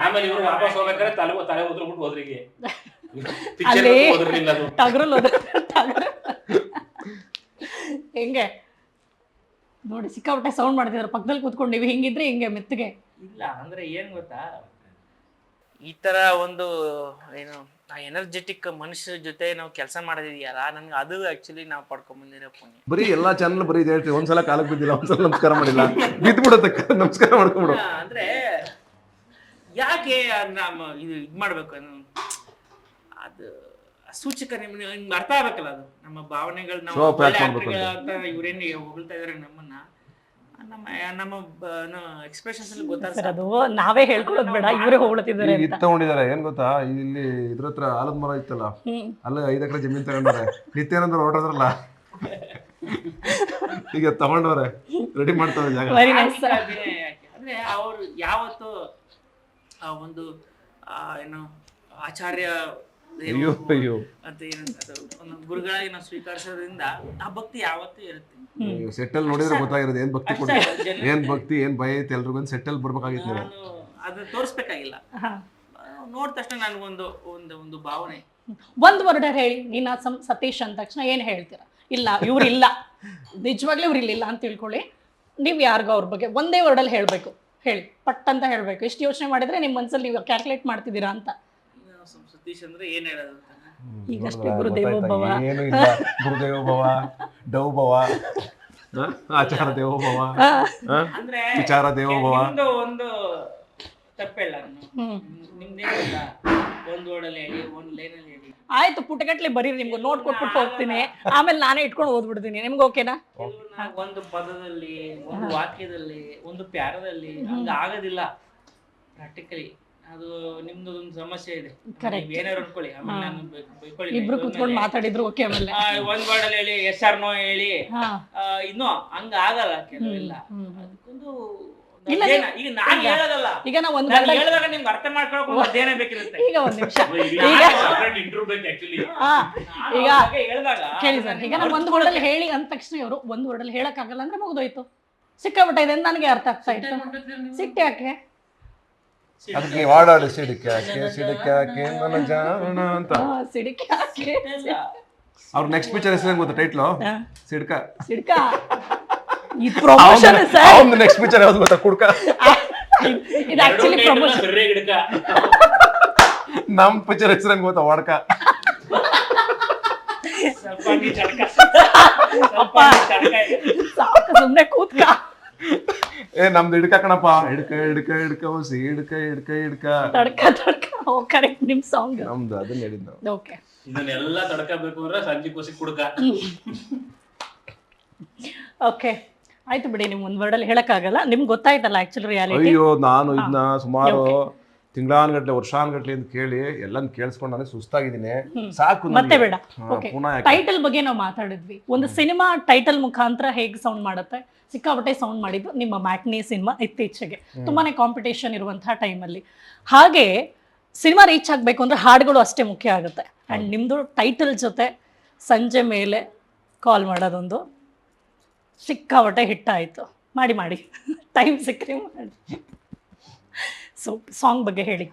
ಆಮೇಲೆ ಇವ್ರು ವಾಪಸ್ ಹೋಗ್ಬೇಕಾದ್ರೆ ತಲೆ ಉದ್ರಬಿಟ್ಟು ಹೋದ್ರಿಗೆ ಹೆಂಗೆ ನೋಡಿ, ಸಿಕ್ಕಾಪಟ್ಟೆ ಸೌಂಡ್ ಮಾಡ್ತಿದ್ರು ಪಕ್ಕದಲ್ಲಿ ಕೂತ್ಕೊಂಡು. ನೀವು ಹಿಂಗಿದ್ರೆ ಹಿಂಗೆ ಮೆತ್ತಗೆ. ಇಲ್ಲ ಅಂದ್ರೆ ಏನ್ ಗೊತ್ತಾ, ಈ ತರ ಒಂದು ಏನು ಎನರ್ಜೆಟಿಕ್ ಮನುಷ್ಯರ ಜೊತೆ ನಾವು ಕೆಲಸ ಮಾಡೋದಿದೆಯಲ್ಲ, ನನ್ಗೆ ಅದು ಆಕ್ಚುಲಿ ನಾವು ಪಡ್ಕೊಂಡ್ಬಂದಿರೋ ಪುಣ್ಯ. ಬರೀ ಎಲ್ಲಾ ಚಾನಲ್ ಬರೀ ಹೇಳ್ತೀವಿ, ಒಂದ್ಸಲ ಕಾಲಕ್ಕೆ ಬಿದ್ದಿಲ್ಲ, ಒಂದ್ಸಲ ನಮಸ್ಕಾರ ಮಾಡಿಲ್ಲ, ಬಿದ್ಬಿಡತ್ತೆ ನಮಸ್ಕಾರ ಮಾಡ್ಕೊಂಡ್ಬಿಡು. ಅಂದ್ರೆ ಯಾಕೆ ಇದು ಮಾಡ್ಬೇಕು, ಅದು ಸೂಚಕ ನಿಮ್ಗೆ ಅರ್ಥ ಆಗ್ಬೇಕಲ್ಲ. ಅದು ನಮ್ಮ ಭಾವನೆಗಳು ಅಂತ ಇವ್ರೇನು ಹೊಗಳ್ತಾ ಇದಾರೆ ನಮ್ಮನ್ನ, ನಮ್ಮ ಎಕ್ಸ್ಪ್ರೆಷನ್ಸ್ ಅಲ್ಲಿ ಗೊತ್ತಾಗ್ತದೆ. ಅದು ನಾವೇ ಹೇಳ್ಕೊಳ್ಳೋದು ಬೇಡ, ಇವರೇ ಹೊಗಳ್ತಿದ್ದಾರೆ. ಇದು ತಗೊಂಡಿದ್ದಾರೆ ಏನ್ ಗೊತ್ತಾ, ಇಲ್ಲಿ ಇದ್ರ ಹತ್ರ ಆಲದ ಮರ ಇತ್ತಲ್ಲ, ಅಲ್ಲ 5 ಎಕರೆ ಜಮೀನ್ ತಗೊಂಡವ್ರೆ. ನಿತ್ಯಾನಂದ ಹೊರಟದ್ರಲ್ಲ, ಈಗ ತಗೊಂಡವ್ರೆ, ರೆಡಿ ಮಾಡ್ತಾರೆ ಜಾಗ. ಅಂದ್ರೆ ಅವ್ರು ಯಾವತ್ತು ಒಂದು ಏನು ಆಚಾರ್ಯ ಅಂತ ಒಂದು ಗುರುಗಳಾಗಿ ನಾವು ಸ್ವೀಕರಿಸೋದ್ರಿಂದ ಆ ಭಕ್ತಿ ಯಾವತ್ತೂ ಇರುತ್ತೆ. ಸೆಟ್ಟಲ್ ನೋಡಿದ್ರೆ ಗೊತ್ತಾಗಿರೋದು ಏನ್ ಭಕ್ತಿ ಕೊಡ, ಏನ್ ಭಕ್ತಿ ಏನ್ ಭಯ ಐತೆ ಎಲ್ರಿಗೂ. ಸೆಟ್ಟಲ್ ಬರ್ಬೇಕಾಗಿತ್ತು, ಅದನ್ನ ತೋರಿಸ್ಬೇಕಾಗಿಲ್ಲ. ನೋಡಿದ ತಕ್ಷಣ ನನಗೊಂದು ಒಂದು ಭಾವನೆ. ಒಂದ್ ವರ್ಡ್ ಹೇಳಿ, ನೀನಾ ಸತೀಶ್ ಅಂದ ತಕ್ಷಣ ಏನ್ ಹೇಳ್ತೀರಾ? ಇಲ್ಲ ಇವ್ರಿಲ್ಲ, ನಿಜವಾಗ್ಲೂ ಇವ್ರಿಲ್ಲ ಅಂತ ತಿಳ್ಕೊಳ್ಳಿ. ನೀವು ಯಾರಿಗೋ ಅವ್ರ ಬಗ್ಗೆ ಒಂದೇ ವರ್ಡಲ್ಲಿ ಹೇಳ್ಬೇಕು, ಹೇಳಿ, ಪಟ್ ಅಂತ ಹೇಳ್ಬೇಕು. ಎಷ್ಟು ಯೋಚನೆ ಮಾಡಿದ್ರೆ ನಿಮ್ಮ ಮನ್ಸಲ್ಲಿ ನೀವು ಕ್ಯಾಲ್ಕುಲೇಟ್ ಮಾಡ್ತಿದ್ದೀರಾ ಅಂತ. ಸತೀಶ್ ಅಂದ್ರೆ ಏನ್ ಹೇಳೋದು? ಈಗಷ್ಟೇ ಗುರುದೇವೋಭವ, ಗುರುದೇವೋಭವ, ಡೌಭವ, ಆಚಾರ ದೇವೋಭವ, ಅಂದ್ರೆ ವಿಚಾರ ದೇವೋಭವ. ಒಂದು ತಪ್ಪೇಳ ನಿಮ್ದೇನಿಲ್ಲ, ಒಂದು ವರ್ಡಲ್ಲಿ ಹೇಳಿ, ಒಂದು ಲೈನಲ್ಲಿ ಹೇಳಿ. ಆಯ್ತು, ಪುಟಗಟ್ಲೆ ಬರೀ, ನಿಮ್ಗೆ ನೋಟ್ ಕೊಟ್ಬಿಟ್ಟು ಹೋಗ್ತೀನಿ, ಆಮೇಲೆ ನಾನೇ ಇಟ್ಕೊಂಡು ಓದ್ಬಿಡ್ತೀನಿ. ನಿಮ್ಗೆ ಓಕೆನಾ? ಒಂದು ಪದದಲ್ಲಿ, ಒಂದು ವಾಕ್ಯದಲ್ಲಿ, ಒಂದು ಪ್ಯಾರದಲ್ಲಿ ಹಂಗ ಆಗೋದಿಲ್ಲ ಪ್ರಾಕ್ಟಿಕಲಿ. ಅದು ನಿಮ್ದು ಒಂದು ಸಮಸ್ಯೆ ಇದೆ. ಏನಾರು ಅನ್ಕೊಳ್ಳಿ, ಆಮೇಲೆ ನಾನು ಬೈಕೊಳ್ಳಿ. ಇಬ್ರು ಕುತ್ಕೊಂಡು ಮಾತಾಡಿದ್ರು ಓಕೆ. ಆಮೇಲೆ ಒಂದ್ ವರ್ಡಲ್ಲಿ ಹೇಳಿ, ಎಸ್ ಆರ್ ನೋ ಹೇಳಿ, ಇನ್ನೂ ಹಂಗ ಆಗಲ್ಲ ಕೆಲವೆಲ್ಲ. ಅದಕ್ಕೊಂದು ಇಲ್ಲ, ಈಗ ನಾನ್ ಹೇಳೋದಲ್ಲ, ಈಗ ನಾವು ಒಂದು ನಾನು ಹೇಳಿದಾಗ ನಿಮ್ಗೆ ಅರ್ಥ ಮಾಡ್ಕೊಳಕ್ ಅದೇನೇ ಬೇಕಿರುತ್ತೆ. ಈಗ ಒಂದ್ ನಿಮಿಷ ಇಂಟರ್ವ್ಯೂ ಬೇಕು ಆಕ್ಚುಲಿ. ಈಗ ಹೇಳಿದಾಗ ಕೇಳಿ ಸರ್, ಈಗ ನಾವು ಒಂದು ವರ್ಡಲ್ಲಿ ಹೇಳಿ ಅಂದ ತಕ್ಷಣ ಇವರು ಒಂದು ವರ್ಡಲ್ಲಿ ಹೇಳಕ್ಕಾಗಲ್ಲ ಅಂದ್ರೆ ಮುಗಿದೋಯ್ತು. ಸಿಕ್ಕಾಬಿಟ್ಟ ಇದೆ ಅಂತ ನನಗೆ ಅರ್ಥ ಆಗ್ತಾ ಇತ್ತು. ಸಿಟ್ಟು ಯಾಕೆ? ಅದಕ್ಕೆ ನೀವು ಆಡಾಡಿ ಸಿಡಿಕ್ಯಾಕೆ ನನ್ನ ಜಾಣ ಅಂತ. ಸಿಡಿಕೆ ಯಾಕೆ? ಅವ್ರ ನೆಕ್ಸ್ಟ್ ಪಿಕ್ಚರ್ ಹೆಸರು ಗೊತ್ತಾ ಟೈಟ್ಲು? ಸಿಡ್ಕ. ಸಿಡ್ಕ ಈ ಪ್ರಮೋಷನ್ ಸರ್. ಅವ್ನು ನೆಕ್ಸ್ಟ್ ಪಿಕ್ಚರ್ ಯಾವ್ದು ಗೊತ್ತಾ? ಕುಡ್ಕ. ಇದು ಆಕ್ಚುಲಿ ಪ್ರಮೋಷನ್. ಸರಿಯಾಗಿ ಹಿಡ್ಕ. ನಮ್ ಪಿಕ್ಚರ್ ಹೆಸರು ಗೊತ್ತಾ? ಹೊಡ್ಕ. ಸ್ವಲ್ಪ ನೀ ಚಡ್ಕ. ಅಪ್ಪ ಸಾಕು, ಸುಮ್ನೆ ಕೂತ್ಕ. ನಮ್ದು ಹಿಡ್ಕ ಕಣಪ್ಪ. ಹಿಡ್ಕ ಹಿಡ್ಕ ಹಿಡ್ಕ ಹೊಸಿ ಹಿಡ್ಕ ಹಿಡ್ಕ ಹಿಡ್ಕ ತಡ್ಕ ತಡ್ಕ. ಓ ಕರೆಕ್ಟ್, ನಿಮ್ ಸಾಂಗ್ ನಮ್ದು ಅದನ್ನ ಹೇಳಿದ್ ನಾವು. ಓಕೆ, ಇದನ್ನೆಲ್ಲ ತಡ್ಕಬೇಕು ಅಂದ್ರೆ ಸಂಜೆ ಕೋಸಿ ಕುಡ್ಕ. ಓಕೆ ಆಯ್ತು ಬಿಡಿ. ನಿಮ್ ಒಂದ್ ವರ್ಡಲ್ಲಿ ಹೇಳಕ್ಕಾಗಲ್ಲ, ನಿಮ್ಗೆ ಗೊತ್ತಾಯ್ತಲ್ಲ ಆಕ್ಚುಲಿ ರಿಯಾಲಿಟಿ. ಅಯ್ಯೋ, ನಾನು ಇದನ್ನ ಸುಮಾರು ತಿಂಗಳಾನ್ಗಟ್ಲೆ ವರ್ಷಾನ್ಗಟ್ಲೆ ಅಂತ ಕೇಳಿ ಎಲ್ಲಾನು ಕೇಳಿಸ್ಕೊಂಡು ನನಗೆ ಸುಸ್ತಾಗಿದ್ದೀನಿ. ಸಾಕು ಮತ್ತೆ ಬೇಡ. ಓಕೆ, ಪುನಃ ಟೈಟಲ್ ಬಗ್ಗೆ ನಾವು ಮಾತಾಡಿದ್ವಿ. ಒಂದು ಸಿನಿಮಾ ಟೈಟಲ್ ಮುಖಾಂತರ ಹೇಗೆ ಸೌಂಡ್ ಮಾಡುತ್ತೆ, ಸಿಕ್ಕಾಪಟ್ಟೆ ಸೌಂಡ್ ಮಾಡಿದ್ದು ನಿಮ್ಮ ಮ್ಯಾಟ್ನಿ ಸಿನಿಮಾ ಇತ್ತೀಚೆಗೆ. ತುಂಬಾನೇ ಕಾಂಪಿಟೇಷನ್ ಇರುವಂತಹ ಟೈಮಲ್ಲಿ. ಹಾಗೆ ಸಿನಿಮಾ ರೀಚ್ ಆಗಬೇಕು ಅಂದ್ರೆ ಹಾಡುಗಳು ಅಷ್ಟೇ ಮುಖ್ಯ ಆಗುತ್ತೆ. ಆ್ಯಂಡ್ ನಿಮ್ಮದು ಟೈಟಲ್ ಜೊತೆ ಸಂಜೆ ಮೇಲೆ ಕಾಲ್ ಮಾಡೋದೊಂದು ಸಿಕ್ಕಾಪಟ್ಟೆ ಹಿಟ್ಟಾಯಿತು. ಮಾಡಿ ಮಾಡಿ ಟೈಮ್ ಸಿಕ್ಕರೆ ಮಾಡಿ. ಸೊ ಸಾಂಗ್ ಬಗ್ಗೆ ಹೇಳಿ.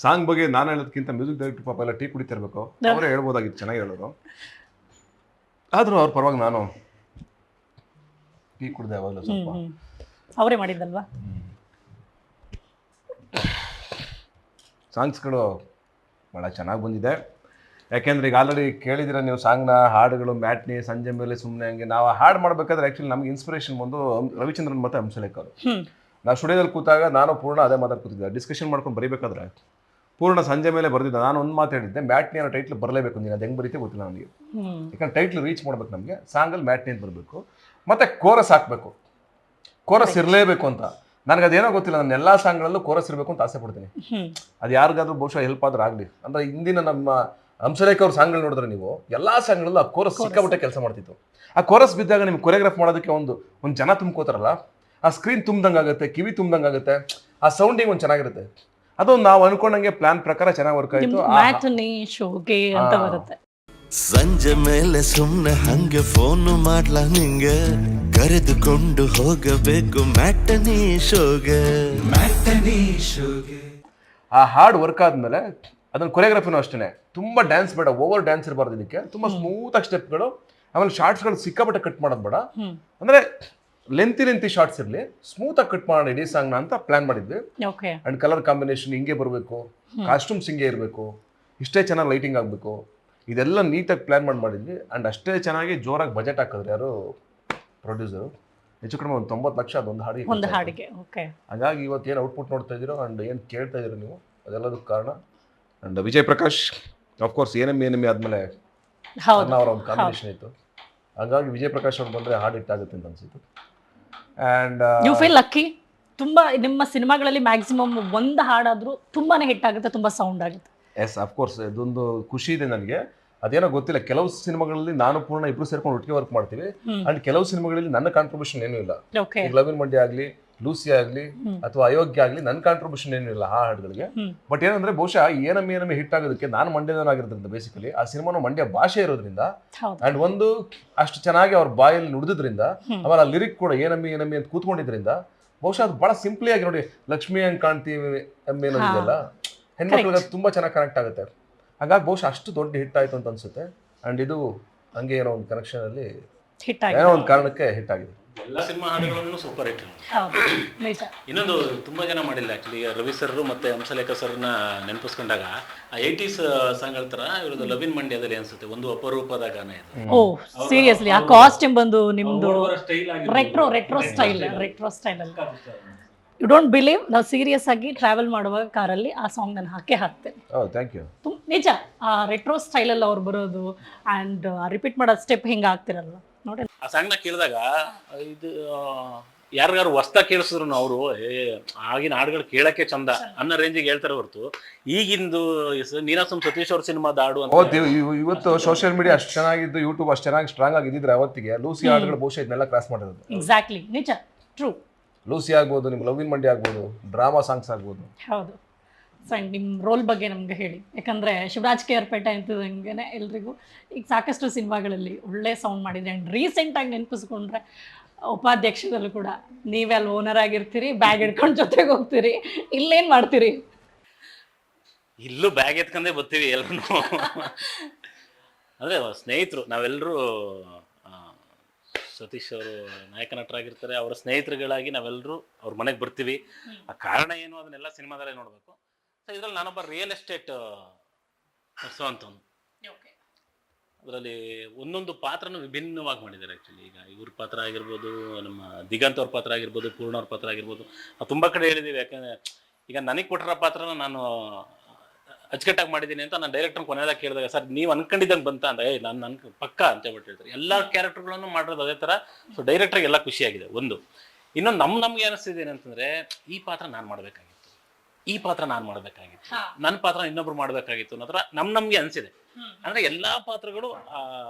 ಸಾಂಗ್ ಬಗ್ಗೆ ನಾನು ಹೇಳೋದಕ್ಕಿಂತ ಮ್ಯೂಸಿಕ್ ಡೈರೆಕ್ಟರ್ ಪಾಪ ಎಲ್ಲ ಟೀ ಕುಡಿತಿರ್ಬೇಕು, ಅವರೇ ಹೇಳ್ಬೋದಾಗಿತ್ತು, ಚೆನ್ನಾಗಿ ಹೇಳೋರು. ಆದರೂ ಅವ್ರ ಪರವಾಗಿ ನಾನು ಟೀ ಕುಡ್ದೆ ಅವಾಗಲೂ ಸ್ವಲ್ಪ. ಅವರೇ ಮಾಡಿದ್ದಲ್ವಾ? ಸಾಂಗ್ಸ್ಗಳು ಭಾಳ ಚೆನ್ನಾಗಿ ಬಂದಿದೆ. ಯಾಕೆಂದ್ರೆ ಈಗ ಆಲ್ರೆಡಿ ಕೇಳಿದಿರ ನೀವು ಸಾಂಗ್ನ ಹಾಡುಗಳು, ಮ್ಯಾಟ್ನಿ, ಸಂಜೆ ಮೇಲೆ ಸುಮ್ಮನೆ ಹಂಗೆ. ನಾವು ಹಾಡು ಮಾಡಬೇಕಾದ್ರೆ ಆ್ಯಕ್ಚುಲಿ ನಮ್ಗೆ ಇನ್ಸ್ಪಿರೇಷನ್ ಬಂದು ರವಿಚಂದ್ರನ್ ಮತ್ತು ಹಂಸಲೇಖ ಅವರು. ನಾವು ಸ್ಟುಡಿಯೋದಲ್ಲಿ ಕೂತಾಗ ನಾನು ಪೂರ್ಣ ಅದೇ ಮಾತಾಡಿ ಕೂತಿದ್ದೆ. ಡಿಸ್ಕಷನ್ ಮಾಡ್ಕೊಂಡು ಬರೀಬೇಕಾದ್ರೆ ಪೂರ್ಣ ಸಂಜೆ ಮೇಲೆ ಬರೆದಿದ್ದೆ. ನಾನು ಒಂದು ಮಾತು ಹೇಳಿದ್ದೆ, ಮ್ಯಾಟ್ನಿ ಅನ್ನೋ ಟೈಟ್ಲ್ ಬರಲೇಬೇಕು. ನೀನು ಅದು ಹೆಂಗೆ ಬರೀತೆ ಗೊತ್ತಿಲ್ಲ ನನಗೆ. ಯಾಕಂದ್ರೆ ಟೈಟ್ಲ್ ರೀಚ್ ಮಾಡ್ಬೇಕು ನಮಗೆ. ಸಾಂಗಲ್ಲಿ ಮ್ಯಾಟ್ನಿ ಅಂತ ಬರಬೇಕು, ಮತ್ತು ಕೋರಸ್ ಹಾಕಬೇಕು. ಕೋರಸ್ ಇರಲೇಬೇಕು ಅಂತ ನನಗೆ ಅದೇನೋ ಗೊತ್ತಿಲ್ಲ. ನನ್ನ ಎಲ್ಲ ಸಾಂಗ್ಗಳಲ್ಲೂ ಕೋರಸ್ ಇರಬೇಕು ಅಂತ ಆಸೆ ಪಡ್ತೀನಿ. ಅದು ಯಾರಿಗಾದ್ರೂ ಬಹುಶಃ ಹೆಲ್ಪ್ ಆದ್ರೂ ಆಗಲಿ. ಅಂದರೆ ಇಂದಿನ ನಮ್ಮ ಹಂಸಲೇಖ ಅವ್ರ ಸಾಂಗ್ಗಳು ನೋಡಿದ್ರೆ ನೀವು ಎಲ್ಲ ಸಾಂಗ್ಗಳಲ್ಲೂ ಆ ಕೋರಸ್ ಸಿಕ್ಕಾಬಿಟ್ಟೆ ಕೆಲಸ ಮಾಡ್ತಿತ್ತು. ಆ ಕೋರಸ್ ಬಿದ್ದಾಗ ನಿಮ್ಗೆ ಕೊರಿಯೋಗ್ರಾಫ್ ಮಾಡೋದಕ್ಕೆ ಒಂದು ಜನ ತುಂಬ್ಕೋತಾರಲ್ಲ, ಆ ಸ್ಕ್ರೀನ್ ತುಂಬ್ದಂಗೆ ಆಗುತ್ತೆ, ಕಿವಿ ತುಂಬ್ದಂಗೆ ಆಗುತ್ತೆ, ಆ ಸೌಂಡಿಂಗ್ ಒಂದು ಚೆನ್ನಾಗಿರುತ್ತೆ. ಅದು ನಾವು ಅನ್ಕೊಂಡಂಗೆ ಪ್ಲಾನ್ ಪ್ರಕಾರ ಚೆನ್ನಾಗಿ ವರ್ಕ್ ಆಯಿತು. ಮ್ಯಾಟ್ನಿ ಶೋಗೆ ಅಂತ ಬರುತ್ತೆ. ಸಂಜೆ ಮೇಲೆ ಸುಮ್ನೆ ಹಂಗೆ ಫೋನ್ ಮಾಡ್ಲಾ ನಿಂಗೆ, ಕರೆದುಕೊಂಡು ಹೋಗಬೇಕು ಮ್ಯಾಟನಿ ಶೋಗೆ. ಆ ಹಾಡು ವರ್ಕ್ ಆದ್ಮೇಲೆ ಅದನ್ನ ಕೊರಿಯೋಗ್ರಫಿನೂ ಅಷ್ಟೇ. ತುಂಬ ಡ್ಯಾನ್ಸ್ ಬೇಡ, ಓವರ್ ಡ್ಯಾನ್ಸ್ ಇರಬಾರ್ದು ಇದಕ್ಕೆ. ತುಂಬ ಸ್ಮೂತಾಗಿ ಸ್ಟೆಪ್ಗಳು, ಆಮೇಲೆ ಶಾರ್ಟ್ಸ್ಗಳು ಸಿಕ್ಕಾಪಟ್ಟೆ ಕಟ್ ಮಾಡೋದು ಬೇಡ. ಅಂದರೆ ಲೆಂತಿ ಶಾರ್ಟ್ಸ್ ಇರಲಿ, ಸ್ಮೂತಾಗಿ ಕಟ್ ಮಾಡೋಣ ಇಡೀ ಸಾಂಗ್ನ ಅಂತ ಪ್ಲಾನ್ ಮಾಡಿದ್ವಿ. ಆ್ಯಂಡ್ ಕಲರ್ ಕಾಂಬಿನೇಷನ್ ಹಿಂಗೆ ಬರಬೇಕು, ಕಾಸ್ಟ್ಯೂಮ್ಸ್ ಹಿಂಗೆ ಇರಬೇಕು, ಇಷ್ಟೇ ಚೆನ್ನಾಗಿ ಲೈಟಿಂಗ್ ಆಗಬೇಕು, ಇದೆಲ್ಲ ನೀಟಾಗಿ ಪ್ಲ್ಯಾನ್ ಮಾಡಿದ್ವಿ. ಆ್ಯಂಡ್ ಅಷ್ಟೇ ಚೆನ್ನಾಗಿ ಜೋರಾಗಿ ಬಜೆಟ್ ಹಾಕಿದ್ರು ಯಾರು ಪ್ರೊಡ್ಯೂಸರು. ಹೆಚ್ಚು ಕಡಿಮೆ ಒಂದು 90 ಲಕ್ಷ ಅದೊಂದು ಹಾಡಿಗೆ. ಹಾಗಾಗಿ ಇವತ್ತು ಏನು ಔಟ್ಪುಟ್ ನೋಡ್ತಾ ಇದ್ದೀರೋ ಆ್ಯಂಡ್ ಏನು ಕೇಳ್ತಾ ಇದ್ದೀರೋ ನೀವು, ಅದೆಲ್ಲದಕ್ಕೆ ಕಾರಣ ಆ್ಯಂಡ್ ವಿಜಯ್ ಪ್ರಕಾಶ್. ಆಫ್ಕೋರ್ಸ್ ಏನೆಮ್ಮೆ ಆದಮೇಲೆ ಅವರ ಒಂದು ಕಾಂಬಿನೇಷನ್ ಇತ್ತು. ಹಾಗಾಗಿ ವಿಜಯ್ ಪ್ರಕಾಶ್ ಅವ್ರು ಬಂದರೆ ಹಾಡು ಹಿಟ್ಟಾಗುತ್ತೆ ಅಂತ ಅನಿಸಿತ್ತು. And you feel lucky. ತುಂಬ ನಿಮ್ಮ ಸಿನಿಮಾಗಳಲ್ಲಿ ಮ್ಯಾಕ್ಸಿಮಮ್ ಒಂದು ಹಾಡಾದರೂ ತುಂಬಾ ಹಿಟ್ ಆಗುತ್ತೆ, ತುಂಬ ಸೌಂಡ್ ಆಗುತ್ತೆ. ಎಸ್, ಅಫ್ಕೋರ್ಸ್ ಇದೊಂದು ಖುಷಿ ಇದೆ ನನಗೆ. ಅದೇನೋ ಗೊತ್ತಿಲ್ಲ, ಕೆಲವು ಸಿನಿಮಾಗಳಲ್ಲಿ ನಾನು ಪೂರ್ಣ ಇಬ್ರು ಸೇರ್ಕೊಂಡು ಒಟ್ಟಿಗೆ ವರ್ಕ್ ಮಾಡ್ತೀವಿ. ಅಂಡ್ ಕೆಲವು ಸಿನಿಮಾಗಳಲ್ಲಿ ನನ್ನ ಕಾಂಟ್ರಿಬ್ಯೂಷನ್ ಏನೂ ಇಲ್ಲ. ಈಗ ಲವಿನ್ ಮಂಡ್ಯ ಆಗಲಿ, ಲೂಸಿ ಆಗಲಿ, ಅಥವಾ ಅಯೋಗ್ಯ ಆಗಲಿ, ನನ್ನ ಕಾಂಟ್ರಿಬ್ಯೂಷನ್ ಏನೂ ಇಲ್ಲ ಆ ಹಾಡುಗಳಿಗೆ. ಬಟ್ ಏನಂದ್ರೆ ಬಹುಶಃ ಏನಮ್ಮೆ ಹಿಟ್ ಆಗೋದಕ್ಕೆ ನಾನು ಮಂಡ್ಯದವನಾಗಿರೋದ್ರಿಂದ, ಬೇಸಿಕಲಿ ಆ ಸಿನಿಮಾನು ಮಂಡ್ಯ ಭಾಷೆ ಇರೋದ್ರಿಂದ, ಅಂಡ್ ಒಂದು ಅಷ್ಟು ಚೆನ್ನಾಗಿ ಅವ್ರ ಬಾಯಲ್ಲಿ ನುಡಿದ್ರಿಂದ, ಆಮೇಲೆ ಆ ಲಿರಿಕ್ ಕೂಡ ಏನಮ್ಮೆ ಅಂತ ಕೂತ್ಕೊಂಡಿದ್ರಿಂದ, ಬಹುಶಃ ಅದು ಬಹಳ ಸಿಂಪ್ಲಿ ಆಗಿ ನೋಡಿ, ಲಕ್ಷ್ಮಿ ಹಂಗೆ ಕಾಣ್ತೀವಿ ಎಮ್ಮೆ ಅನ್ನೋದಿದೆಯಲ್ಲ, ಹೆಣ್ಮಕ್ಳಿಗೆ ಅದು ತುಂಬ ಚೆನ್ನಾಗಿ ಕನೆಕ್ಟ್ ಆಗುತ್ತೆ. ಹಾಗಾಗಿ ಬಹುಶಃ ಅಷ್ಟು ದೊಡ್ಡ ಹಿಟ್ ಆಯಿತು ಅಂತ ಅನ್ಸುತ್ತೆ. ಆ್ಯಂಡ್ ಇದು ಹಂಗೆ ಏನೋ ಒಂದು ಕನೆಕ್ಷನಲ್ಲಿ ಏನೋ ಒಂದು ಕಾರಣಕ್ಕೆ ಹಿಟ್ ಆಗಿದೆ. ಎಲ್ಲ ಸಿನಿಮಾ ಹಾಡುಗಳನ್ನು ಸೂಪರ್ ಹಿಟ್. ಇನ್ನೊಂದು ತುಂಬಾ ಜನ ಮಾಡಿಲ್ಲ ಆಕ್ಚುಲಿ. ರವಿ ಸರ್ ಮತ್ತೆ ಹಂಸಲೇಖ ಸರ್ನ ನೆನಪಿಸ್ಕೊಂಡಾಗ ಆ 80s ಸಾಂಗ್ ಹೇಳ್ತಾರ, ಇವ್ರದ್ದು ಲವಿನ್ ಮಂಡ್ಯದಲ್ಲಿ ಅನ್ಸುತ್ತೆ ಒಂದು ಅಪರೂಪದ ಗಾನ ಇದು. ಓ ಸೀರಿಯಸ್ಲಿ, ಆ ಕಾಸ್ಟ್ಯೂಮ್ ಬಂದು ನಿಮ್ದು ರೆಟ್ರೋ ಸ್ಟೈಲ್ ಅಲ್ಲಿ. ಯು ಡೋಂಟ್ ಬಿಲೀವ್, ನಾವು ಸೀರಿಯಸ್ ಆಗಿ ಟ್ರಾವೆಲ್ ಮಾಡುವಾಗ ಕಾರಲ್ಲಿ ಆ ಸಾಂಗ್ ನಾನು ಹಾಕ್ತೇನೆ. ನಿಜ, ಆ ರೆಟ್ರೋ ಸ್ಟೈಲಲ್ಲಿ ಅವ್ರು ಬರೋದು ಆ್ಯಂಡ್ ರಿಪೀಟ್ ಮಾಡೋ ಸ್ಟೆಪ್ ಹಿಂಗೆ ಆಗ್ತಿರಲ್ವ ನೋಡಿ. ಆ ಸಾಂಗ್ನ ಕೇಳಿದಾಗ ಇದು ಯಾರಿಗಾರು ಹೊಸ್ತಾ ಕೇಳಿಸಿದ್ರು ಅವರು ಆಗಿನ ಹಾಡುಗಳು ಕೇಳಕ್ಕೆ ಚಂದ ಅನ್ನೋ ರೇಂಜಿಗೆ ಹೇಳ್ತಾರೆ ಹೊರತು ಈಗಿಂದು ನೀನಾಸಂ ಸತೀಶ್ ಅವ್ರ ಸಿನಿಮಾದ ಹಾಡು ಅಂತ ಇವತ್ತು ಸೋಷಿಯಲ್ ಮೀಡಿಯಾ ಅಷ್ಟು ಚೆನ್ನಾಗಿದ್ದು, ಯೂಟ್ಯೂಬ್ ಅಷ್ಟು ಚೆನ್ನಾಗಿ ಸ್ಟ್ರಾಂಗ್ ಆಗಿದ್ದಿದ್ರೆ ಅವತ್ತಿಗೆ ಲೂಸಿ ಹಾಡುಗಳು ಬಹುಶಃ ಇದನ್ನೆಲ್ಲ ಕ್ರಾಸ್ ಮಾಡಿರೋದು. ಎಕ್ಸಾಕ್ಟ್ಲಿ, ನಿಜ, ಟ್ರೂ. ಲೂಸಿ ಆಗ್ಬೋದು, ನಿಮ್ಗೆ ಲವ್ ಇನ್ ಮಂಡಿ ಆಗ್ಬೋದು, ಡ್ರಾಮಾ ಸಾಂಗ್ಸ್ ಆಗ್ಬೋದು. ಹೌದು. ಸೊ ಆ್ಯಂಡ್ ನಿಮ್ಮ ರೋಲ್ ಬಗ್ಗೆ ನಮ್ಗೆ ಹೇಳಿ, ಯಾಕಂದರೆ ಶಿವರಾಜ್ ಕೇರ್ಪೇಟೆ ಅಂತಿದ್ದಂಗೆ ಎಲ್ರಿಗೂ ಈಗ ಸಾಕಷ್ಟು ಸಿನಿಮಾಗಳಲ್ಲಿ ಒಳ್ಳೆ ಸೌಂಡ್ ಮಾಡಿದ್ರಿ. ಆ್ಯಂಡ್ ರೀಸೆಂಟಾಗಿ ನೆನಪಿಸ್ಕೊಂಡ್ರೆ ಉಪಾಧ್ಯಕ್ಷದಲ್ಲೂ ಕೂಡ ನೀವೇ ಅಲ್ಲಿ ಓನರ್ ಆಗಿರ್ತೀರಿ, ಬ್ಯಾಗ್ ಹಿಡ್ಕೊಂಡು ಜೊತೆಗೆ ಹೋಗ್ತೀರಿ, ಇಲ್ಲೇನು ಮಾಡ್ತೀರಿ? ಇಲ್ಲೂ ಬ್ಯಾಗ್ ಎತ್ಕೊಂಡೇ ಬರ್ತೀವಿ ಎಲ್ಲರೂ. ಅಂದರೆ ಸ್ನೇಹಿತರು ನಾವೆಲ್ಲರೂ, ಸತೀಶ್ ಅವರು ನಾಯಕ ನಟರಾಗಿರ್ತಾರೆ, ಅವರ ಸ್ನೇಹಿತರುಗಳಾಗಿ ನಾವೆಲ್ಲರೂ ಅವ್ರ ಮನೆಗೆ ಬರ್ತೀವಿ. ಆ ಕಾರಣ ಏನು ಅದನ್ನೆಲ್ಲ ಸಿನಿಮಾದಲ್ಲೇ ನೋಡಬೇಕು. ಸೊ ಇದರಲ್ಲಿ ನಾನೊಬ್ಬ ರಿಯಲ್ ಎಸ್ಟೇಟ್ ನಡೆಸುವಂಥವ್ನು. ಅದರಲ್ಲಿ ಒಂದೊಂದು ಪಾತ್ರನೂ ವಿಭಿನ್ನವಾಗಿ ಮಾಡಿದ್ದಾರೆ. ಆ್ಯಕ್ಚುಲಿ ಈಗ ಇವ್ರ ಪಾತ್ರ ಆಗಿರ್ಬೋದು, ನಮ್ಮ ದಿಗಂತ್ ಅವ್ರ ಪಾತ್ರ ಆಗಿರ್ಬೋದು, ಪೂರ್ಣ ಅವ್ರ ಪಾತ್ರ ಆಗಿರ್ಬೋದು, ನಾವು ತುಂಬ ಕಡೆ ಹೇಳಿದ್ದೀವಿ. ಯಾಕಂದರೆ ಈಗ ನನಗೆ ಕೊಟ್ಟಿರೋ ಪಾತ್ರನ ನಾನು ಅಚ್ಚುಕಟ್ಟಾಗಿ ಮಾಡಿದ್ದೀನಿ ಅಂತ ನಾನು ಡೈರೆಕ್ಟರ್ ಕೊನೆಯದಾಗ ಕೇಳಿದಾಗ, ಸರ್ ನೀವು ಅನ್ಕೊಂಡಿದ್ದಂಗೆ ಬಂತ ಅಂತ, ನಾನು ಪಕ್ಕ ಅಂತ ಹೇಳ್ಬಿಟ್ಟು ಹೇಳ್ತಾರೆ. ಎಲ್ಲ ಕ್ಯಾರೆಕ್ಟರ್ಗಳನ್ನು ಮಾಡಿರೋದು ಅದೇ ಥರ. ಸೊ ಡೈರೆಕ್ಟ್ರಿಗೆ ಎಲ್ಲ ಖುಷಿಯಾಗಿದೆ ಒಂದು. ಇನ್ನೊಂದು ನಮ್ಗೆ ಅನಿಸ್ತಿದೆ ಏನಂತಂದರೆ, ಈ ಪಾತ್ರ ನಾನು ಮಾಡಬೇಕಾಗಿತ್ತು, ಈ ಪಾತ್ರ ನಾನು ಮಾಡಬೇಕಾಗಿತ್ತು, ನನ್ನ ಪಾತ್ರ ಇನ್ನೊಬ್ರು ಮಾಡಬೇಕಾಗಿತ್ತು ಅನ್ನೋ ಥರ ನಮ್ಗೆ ಅನಿಸಿದೆ. ಅಂದರೆ ಎಲ್ಲ ಪಾತ್ರಗಳು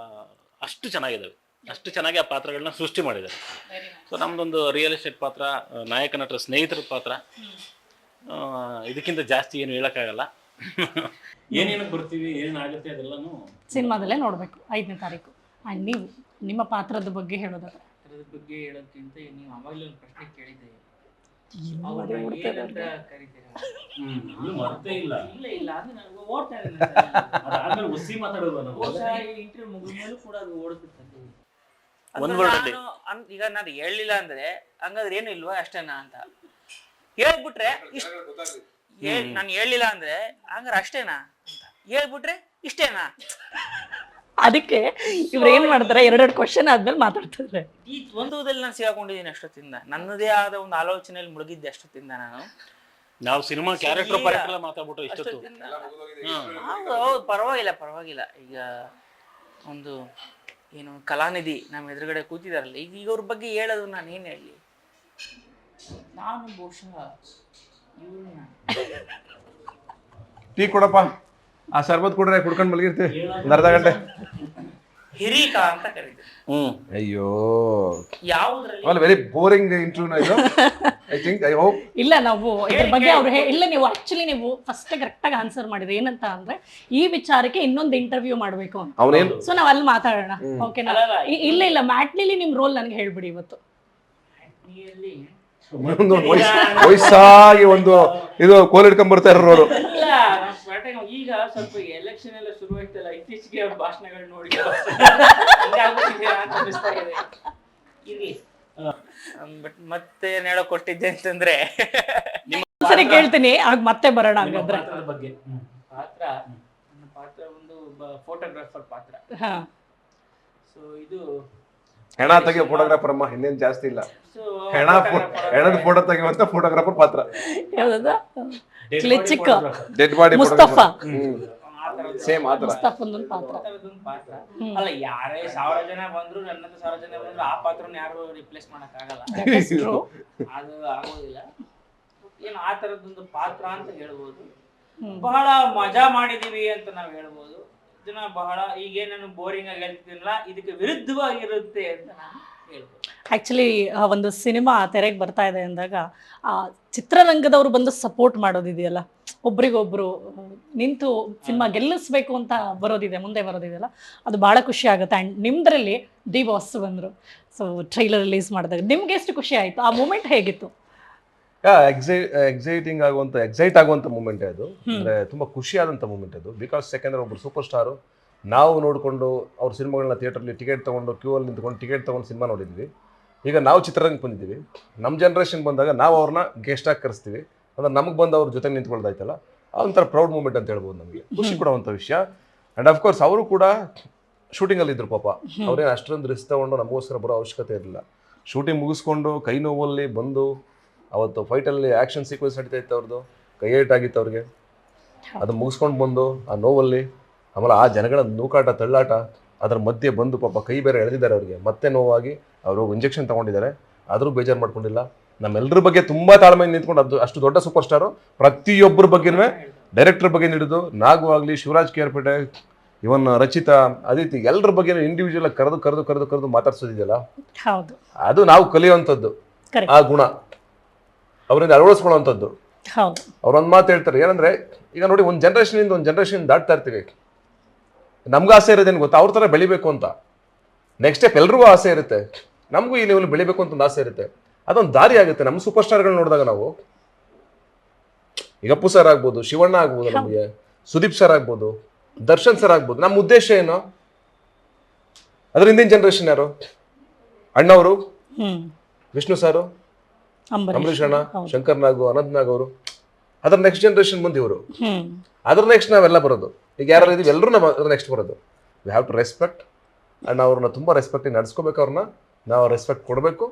ಅಷ್ಟು ಚೆನ್ನಾಗಿದ್ದಾವೆ, ಅಷ್ಟು ಚೆನ್ನಾಗಿ ಆ ಪಾತ್ರಗಳನ್ನ ಸೃಷ್ಟಿ ಮಾಡಿದ್ದಾರೆ. ಸೊ ನಮ್ದೊಂದು ರಿಯಲ್ ಎಸ್ಟೇಟ್ ಪಾತ್ರ, ನಾಯಕ ನಟರ ಸ್ನೇಹಿತರ ಪಾತ್ರ, ಇದಕ್ಕಿಂತ ಜಾಸ್ತಿ ಏನು ಹೇಳೋಕ್ಕಾಗಲ್ಲ. ಏನೇನಕ್ಕೆ ಬರ್ತೀವಿ, ಏನೇನಾಗುತ್ತೆ ಅದೆಲ್ಲನೂ ಸಿನಿಮಾದಲ್ಲೇ ನೋಡಬೇಕು 5ನೇ ತಾರೀಕು. ಆ್ಯಂಡ್ ನೀವು ನಿಮ್ಮ ಪಾತ್ರದ ಬಗ್ಗೆ ಹೇಳೋದಾದ್ರೆ? ಅದ್ರ ಬಗ್ಗೆ ಹೇಳೋದ್ಕಿಂತ ನೀವು ಅವಾಗಲೇ ಒಂದು ಪ್ರಶ್ನೆ ಕೇಳಿದ್ದೆ, ಕರಿತೀರಾ? ಮರ್ತೇ ಇಲ್ಲ. ಇಲ್ಲ ಅದು ನಾನು ಓಡ್ತಾ ಇಂಟರ್ವ್ಯೂ ಮುಗಿದ್ಮೇಲೂ ಕೂಡ ಅದು ಓಡುತ್ತೆ. ಈಗ ನಾನು ಹೇಳಲಿಲ್ಲ ಅಂದ್ರೆ ಹಂಗಾದ್ರೆ ಏನು ಇಲ್ವಾ ಅಷ್ಟೇನಾ ಅಂತ ಹೇಳ್ಬಿಟ್ರೆ, ನಾನು ಹೇಳಿಲ್ಲ ಅಂದ್ರೆ ಹಂಗಾರೆ ಅಷ್ಟೇನಾ ಅಂತ ಹೇಳ್ಬಿಟ್ರೆ ಇಷ್ಟೇನಾ? ಅದಕ್ಕೆ ಇವ್ರು ಏನ್ ಮಾಡ್ತಾರೆ, 2 ಕ್ವಶನ್ ಆದ್ಮೇಲೆ ಮಾತಾಡ್ತಾರೆ. ಈ ದ್ವಂದ್ವದಲ್ಲಿ ನಾನು ಸಿಗಾಕೊಂಡಿದ್ದೀನಿ ಅಷ್ಟೊತ್ತಿಂದ, ನನ್ನದೇ ಆದ ಒಂದು ಆಲೋಚನೆಯಲ್ಲಿ ಮುಳುಗಿದ್ದೆ ಅಷ್ಟೊತ್ತಿಂದ ನಾನು. ನಾವು ಸಿನಿಮಾ ಕ್ಯಾರೆಕ್ಟರ್ ಪರಕ್ಕೆಲ್ಲ ಮಾತಾಡ್ಬಿಟ್ಟು ಇಷ್ಟೊತ್ತು. ಹೌದು, ಪರವಾಗಿಲ್ಲ. ಈಗ ಒಂದು ಏನು ಕಲಾನಿಧಿ ನಮ್ಮ ಎದುರುಗಡೆ ಕೂತಿದಾರಲ್ಲ, ಈಗ ಅವ್ರ ಬಗ್ಗೆ ಹೇಳೋದು ನಾನು ಏನು ಹೇಳಿ? ನಾನು ಬಹುಶಃ ಇವ್ರನ್ನ ಟೀ ಕೊಡಪ್ಪ, ಆ ಸರ್ಬತ್ ಕೊಡ್ರೆ ಕುಡ್ಕೊಂಡು ಮಲಗಿರ್ತೀವಿ ಒಂದು ಅರ್ಧ ಗಂಟೆ. ಹಿರೀಕ ಅಂತ ಕರೀತೀವಿ. ಅಯ್ಯೋ, ಯಾವುದ್ರಲ್ಲಿ ವೆರಿ ಬೋರಿಂಗ್ ಇಂಟರ್ವ್ಯೂ ಇದು. I think, I hope. ಇಲ್ಲ, ನಾವು ಇದ್ರ ಬಗ್ಗೆ ಅವ್ರು ಇಲ್ಲ, ನೀವು ಆಕ್ಚುಲಿ ನೀವು ಫಸ್ಟ್ ಕರೆಕ್ಟಾಗಿ ಆನ್ಸರ್ ಮಾಡಿದ್ರಿ. ಏನಂತ ಅಂದ್ರೆ ಈ ವಿಚಾರಕ್ಕೆ ಇನ್ನೊಂದು ಇಂಟರ್ವ್ಯೂ ಮಾಡ್ಬೇಕು ಅಂತ. ಅವನೇನು, ಸೊ ನಾವ್ ಅಲ್ಲಿ ಮಾತಾಡೋಣ, ಓಕೆನಾ? ಇಲ್ಲ ಮ್ಯಾಟ್ನಿಲಿ ನಿಮ್ ರೋಲ್ ನನಗೆ ಹೇಳ್ಬಿಡಿ ಇವತ್ತು. ವಯಸ್ಸಾಗಿ ಒಂದು ಇದು ಕೋಲ್ ಹಿಡ್ಕೊಂಡ್ ಬರ್ತಾ ಇರೋರು. ಈಗ ಸ್ವಲ್ಪ ಎಲೆಕ್ಷನ್ ಎಲ್ಲ ಶುರು ಆಯ್ತಲ್ಲ, ಇತ್ತೀಚೆಗೆ ಅವ್ರ ಭಾಷಣಗಳು ನೋಡಿ ಬಟ್ ಮತ್ತೆ ಹೇಳೋ ಕೊಟ್ಟಿದ್ದೆ ಅಂತಂದ್ರೆ ಸರಿ ಕೇಳ್ತೀನಿ, ಆಗ ಮತ್ತೆ ಬರೋಣ. ಹಾಗಾದ್ರೆ ನನ್ನ ಪಾತ್ರ ಒಂದು ಫೋಟೋಗ್ರಾಫರ್ ಪಾತ್ರ. ಸೊ ಇದು ಹೆಣ ತೆಗಿಯೋ ಫೋಟೋಗ್ರಾಫರ್ ಅಮ್ಮ, ಇನ್ನೇನ್ ಜಾಸ್ತಿ ಇಲ್ಲ. ಹೆಣದ ಫೋಟೋ ತೆಗಿಯುವಂತ ಫೋಟೋಗ್ರಾಫರ್ ಪಾತ್ರ. ಯಾವ್ದು? ಚಿಕ್ಕ ಡೆಡ್ ಬಾಡಿ ಮುಸ್ತಫಾ, ಸೇಮ್ ಆತರ ಪಾತ್ರ ಅಲ್ಲ. ಯಾರೇ 1000 ಜನ ಬಂದ್ರು, ನನ್ನಂತ 1000 ಜನ ಬಂದ್ರು, ಆ ಪಾತ್ರನ ಯಾರು ರಿಪ್ಲೇಸ್ ಮಾಡಕ್ ಆಗಲ್ಲ, ಅದು ಆಗೋದಿಲ್ಲ. ಏನು ಆ ತರದೊಂದು ಪಾತ್ರ ಅಂತ ಹೇಳ್ಬೋದು. ಬಹಳ ಮಜಾ ಮಾಡಿದೀವಿ ಅಂತ ನಾವ್ ಹೇಳ್ಬೋದು. ಇದನ್ನ ಬಹಳ ಈಗೇನು ಬೋರಿಂಗ್ ಆಗಿ ಹೇಳ್ತಿದ್ದಿಲ್ಲ, ಇದಕ್ಕೆ ವಿರುದ್ಧವಾಗಿರುತ್ತೆ ಅಂತ ನಾನು ಹೇಳ್ಬೋದು. ಆ್ಯಕ್ಚುಲಿ ಒಂದು ಸಿನಿಮಾ ತೆರೆಗೆ ಬರ್ತಾ ಇದೆ ಅಂದಾಗ ಆ ಚಿತ್ರರಂಗದವರು ಬಂದು ಸಪೋರ್ಟ್ ಮಾಡೋದಿದೆಯಲ್ಲ, ಒಬ್ರಿಗೊಬ್ರು ನಿಂತು ಸಿನಿಮಾ ಗೆಲ್ಲಿಸ್ಬೇಕು ಅಂತ ಬರೋದಿದೆ, ಮುಂದೆ ಬರೋದಿದೆಯಲ್ಲ, ಅದು ಭಾಳ ಖುಷಿ ಆಗುತ್ತೆ. ಆ್ಯಂಡ್ ನಿಮ್ಮದ್ರಲ್ಲಿ ಡಿ ಬಾಸ್ ಬಂದರು, ಸೊ ಟ್ರೈಲರ್ ರಿಲೀಸ್ ಮಾಡಿದಾಗ ನಿಮ್ಗೆ ಎಷ್ಟು ಖುಷಿ ಆಯಿತು? ಆ ಮೂಮೆಂಟ್ ಹೇಗಿತ್ತು? ಎಕ್ಸೈಟ್ ಆಗುವಂಥ ಮೂಮೆಂಟ್ ಅದು. ಅಂದರೆ ತುಂಬ ಖುಷಿಯಾದಂಥ ಮೂಮೆಂಟ್ ಅದು. ಬಿಕಾಸ್ ಯಾಕೆಂದರೆ ಒಬ್ಬರು ಸೂಪರ್ ಸ್ಟಾರು ನಾವು ನೋಡಿಕೊಂಡು ಅವ್ರ ಸಿನಿಮಾಗಳನ್ನ ಥಿಯೇಟ್ರಲ್ಲಿ ಟಿಕೆಟ್ ತೊಗೊಂಡು ಕ್ಯೂ ಅಲ್ಲಿ ನಿಂತ್ಕೊಂಡು ಟಿಕೆಟ್ ತೊಗೊಂಡು ಸಿನಿಮಾ ನೋಡಿದ್ವಿ. ಈಗ ನಾವು ಚಿತ್ರರಂಗಕ್ಕೆ ಬಂದಿದ್ದೀವಿ, ನಮ್ಮ ಜನ್ರೇಷನ್ ಬಂದಾಗ ನಾವು ಅವ್ರನ್ನ ಗೆಸ್ಟಾಗಿ ಕರೆಸ್ತೀವಿ. ಅಂದರೆ ನಮಗೆ ಬಂದು ಅವ್ರ ಜೊತೆ ನಿಂತ್ಕೊಳ್ದಾಯ್ತಲ್ಲ, ಅದೊಂಥರ ಪ್ರೌಡ್ ಮೂಮೆಂಟ್ ಅಂತ ಹೇಳ್ಬೋದು, ನಮಗೆ ಖುಷಿ ಕೊಡುವಂಥ ವಿಷಯ. ಆ್ಯಂಡ್ ಅಫ್ಕೋರ್ಸ್ ಅವರು ಕೂಡ ಶೂಟಿಂಗಲ್ಲಿ ಇದ್ರು ಪಾಪ. ಅವ್ರೇನು ಅಷ್ಟೊಂದು ರಿಸ್ಕ್ ತೊಗೊಂಡು ನಮಗೋಸ್ಕರ ಬರೋ ಅವಶ್ಯಕತೆ ಇರಲಿಲ್ಲ. ಶೂಟಿಂಗ್ ಮುಗಿಸ್ಕೊಂಡು ಕೈ ನೋವಲ್ಲಿ ಬಂದು, ಅವತ್ತು ಫೈಟಲ್ಲಿ ಆ್ಯಕ್ಷನ್ ಸೀಕ್ವೆನ್ಸ್ ನಡೀತಾ ಇತ್ತು, ಅವ್ರದ್ದು ಕೈ ಏಟಾಗಿತ್ತು ಅವ್ರಿಗೆ, ಅದು ಮುಗಿಸ್ಕೊಂಡು ಬಂದು ಆ ನೋವಲ್ಲಿ, ಆಮೇಲೆ ಆ ಜನಗಳ ನೂಕಾಟ ತಳ್ಳಾಟ ಅದರ ಮಧ್ಯೆ ಬಂದು ಪಾಪ ಕೈ ಬೇರೆ ಎಳೆದಿದ್ದಾರೆ ಅವ್ರಿಗೆ, ಮತ್ತೆ ನೋವಾಗಿ ಅವರು ಇಂಜೆಕ್ಷನ್ ತೊಗೊಂಡಿದ್ದಾರೆ, ಆದರೂ ಬೇಜಾರು ಮಾಡ್ಕೊಂಡಿಲ್ಲ. ನಮ್ಮೆಲ್ಲರ ಬಗ್ಗೆ ತುಂಬ ತಾಳ್ಮೆಯಿಂದ ನಿಂತ್ಕೊಂಡು, ಅದು ಅಷ್ಟು ದೊಡ್ಡ ಸೂಪರ್ ಸ್ಟಾರು. ಪ್ರತಿಯೊಬ್ಬರ ಬಗ್ಗೆನೂ, ಡೈರೆಕ್ಟರ್ ಬಗ್ಗೆ ಹಿಡಿದು ನಾಗು ಆಗಲಿ, ಶಿವರಾಜ್ ಕೇರ್ಪೇಟೆ, ಇವನ್ ರಚಿತಾ, ಅದಿತಿ, ಎಲ್ಲರ ಬಗ್ಗೆ ಇಂಡಿವಿಜುವಲ್ ಕರೆದು ಮಾತಾಡ್ಸೋದಿದೆಯಲ್ಲ, ಹೌದು, ಅದು ನಾವು ಕಲಿಯುವಂಥದ್ದು. ಆ ಗುಣ ಅವರಿಂದ ಅಳವಡಿಸ್ಕೊಳ್ಳೋವಂಥದ್ದು. ಹೌದು. ಅವ್ರೊಂದು ಮಾತು ಹೇಳ್ತಾರೆ ಏನಂದ್ರೆ, ಈಗ ನೋಡಿ ಒಂದು ಜನರೇಷನಿಂದ ಒಂದು ಜನರೇಷನ್ ದಾಟ್ತಾ ಇರ್ತೀವಿ. ನಮ್ಗೆ ಆಸೆ ಇರೋದೇನು ಗೊತ್ತಾ, ಅವ್ರ ಥರ ಬೆಳಿಬೇಕು ಅಂತ. ನೆಕ್ಸ್ಟ್ ಸ್ಟೆಪ್ ಎಲ್ರಿಗೂ ಆಸೆ ಇರುತ್ತೆ, ನಮಗೂ ಈ ಲೆವೆಲ್ ಬೆಳಿಬೇಕು ಅಂತ ಒಂದು ಆಸೆ ಇರುತ್ತೆ. ಅದೊಂದು ದಾರಿ ಆಗುತ್ತೆ. ನಮ್ಮ ಸೂಪರ್ ಸ್ಟಾರ್ಗಳು ನೋಡಿದಾಗ ನಾವು ಈಗ ಅಪ್ಪು ಸರ್ ಆಗ್ಬೋದು, ಶಿವಣ್ಣ ಆಗ್ಬೋದು, ನಮಗೆ ಸುದೀಪ್ ಸರ್ ಆಗ್ಬೋದು, ದರ್ಶನ್ ಸರ್ ಆಗ್ಬೋದು. ನಮ್ಮ ಉದ್ದೇಶ ಏನು? ಅದ್ರ ಹಿಂದಿನ ಜನರೇಷನ್ ಯಾರು? ಅಣ್ಣವರು, ವಿಷ್ಣು ಸಾರು, ಅಂಬರೀಷ್ ಅಣ್ಣ, ಶಂಕರ್ ನಾಗು, ಅನಂತ್ ನಾಗ್ ಅವರು. ಅದ್ರ ನೆಕ್ಸ್ಟ್ ಜನರೇಷನ್ ಮುಂದೆ ಇವರು. ಅದ್ರ ನೆಕ್ಸ್ಟ್ ನಾವೆಲ್ಲ ಬರೋದು. ಈಗ ಯಾರು ಇದೀವಿ ಎಲ್ಲರೂ ನಾವು ಅದ್ರ ನೆಕ್ಸ್ಟ್ ಬರೋದು. We have to respect and ಅವ್ರನ್ನ ತುಂಬ ರೆಸ್ಪೆಕ್ಟಿಂಗ್ ನಡೆಸ್ಕೋಬೇಕು. ಅವ್ರನ್ನ ನಾವು ರೆಸ್ಪೆಕ್ಟ್ ಕೊಡಬೇಕು.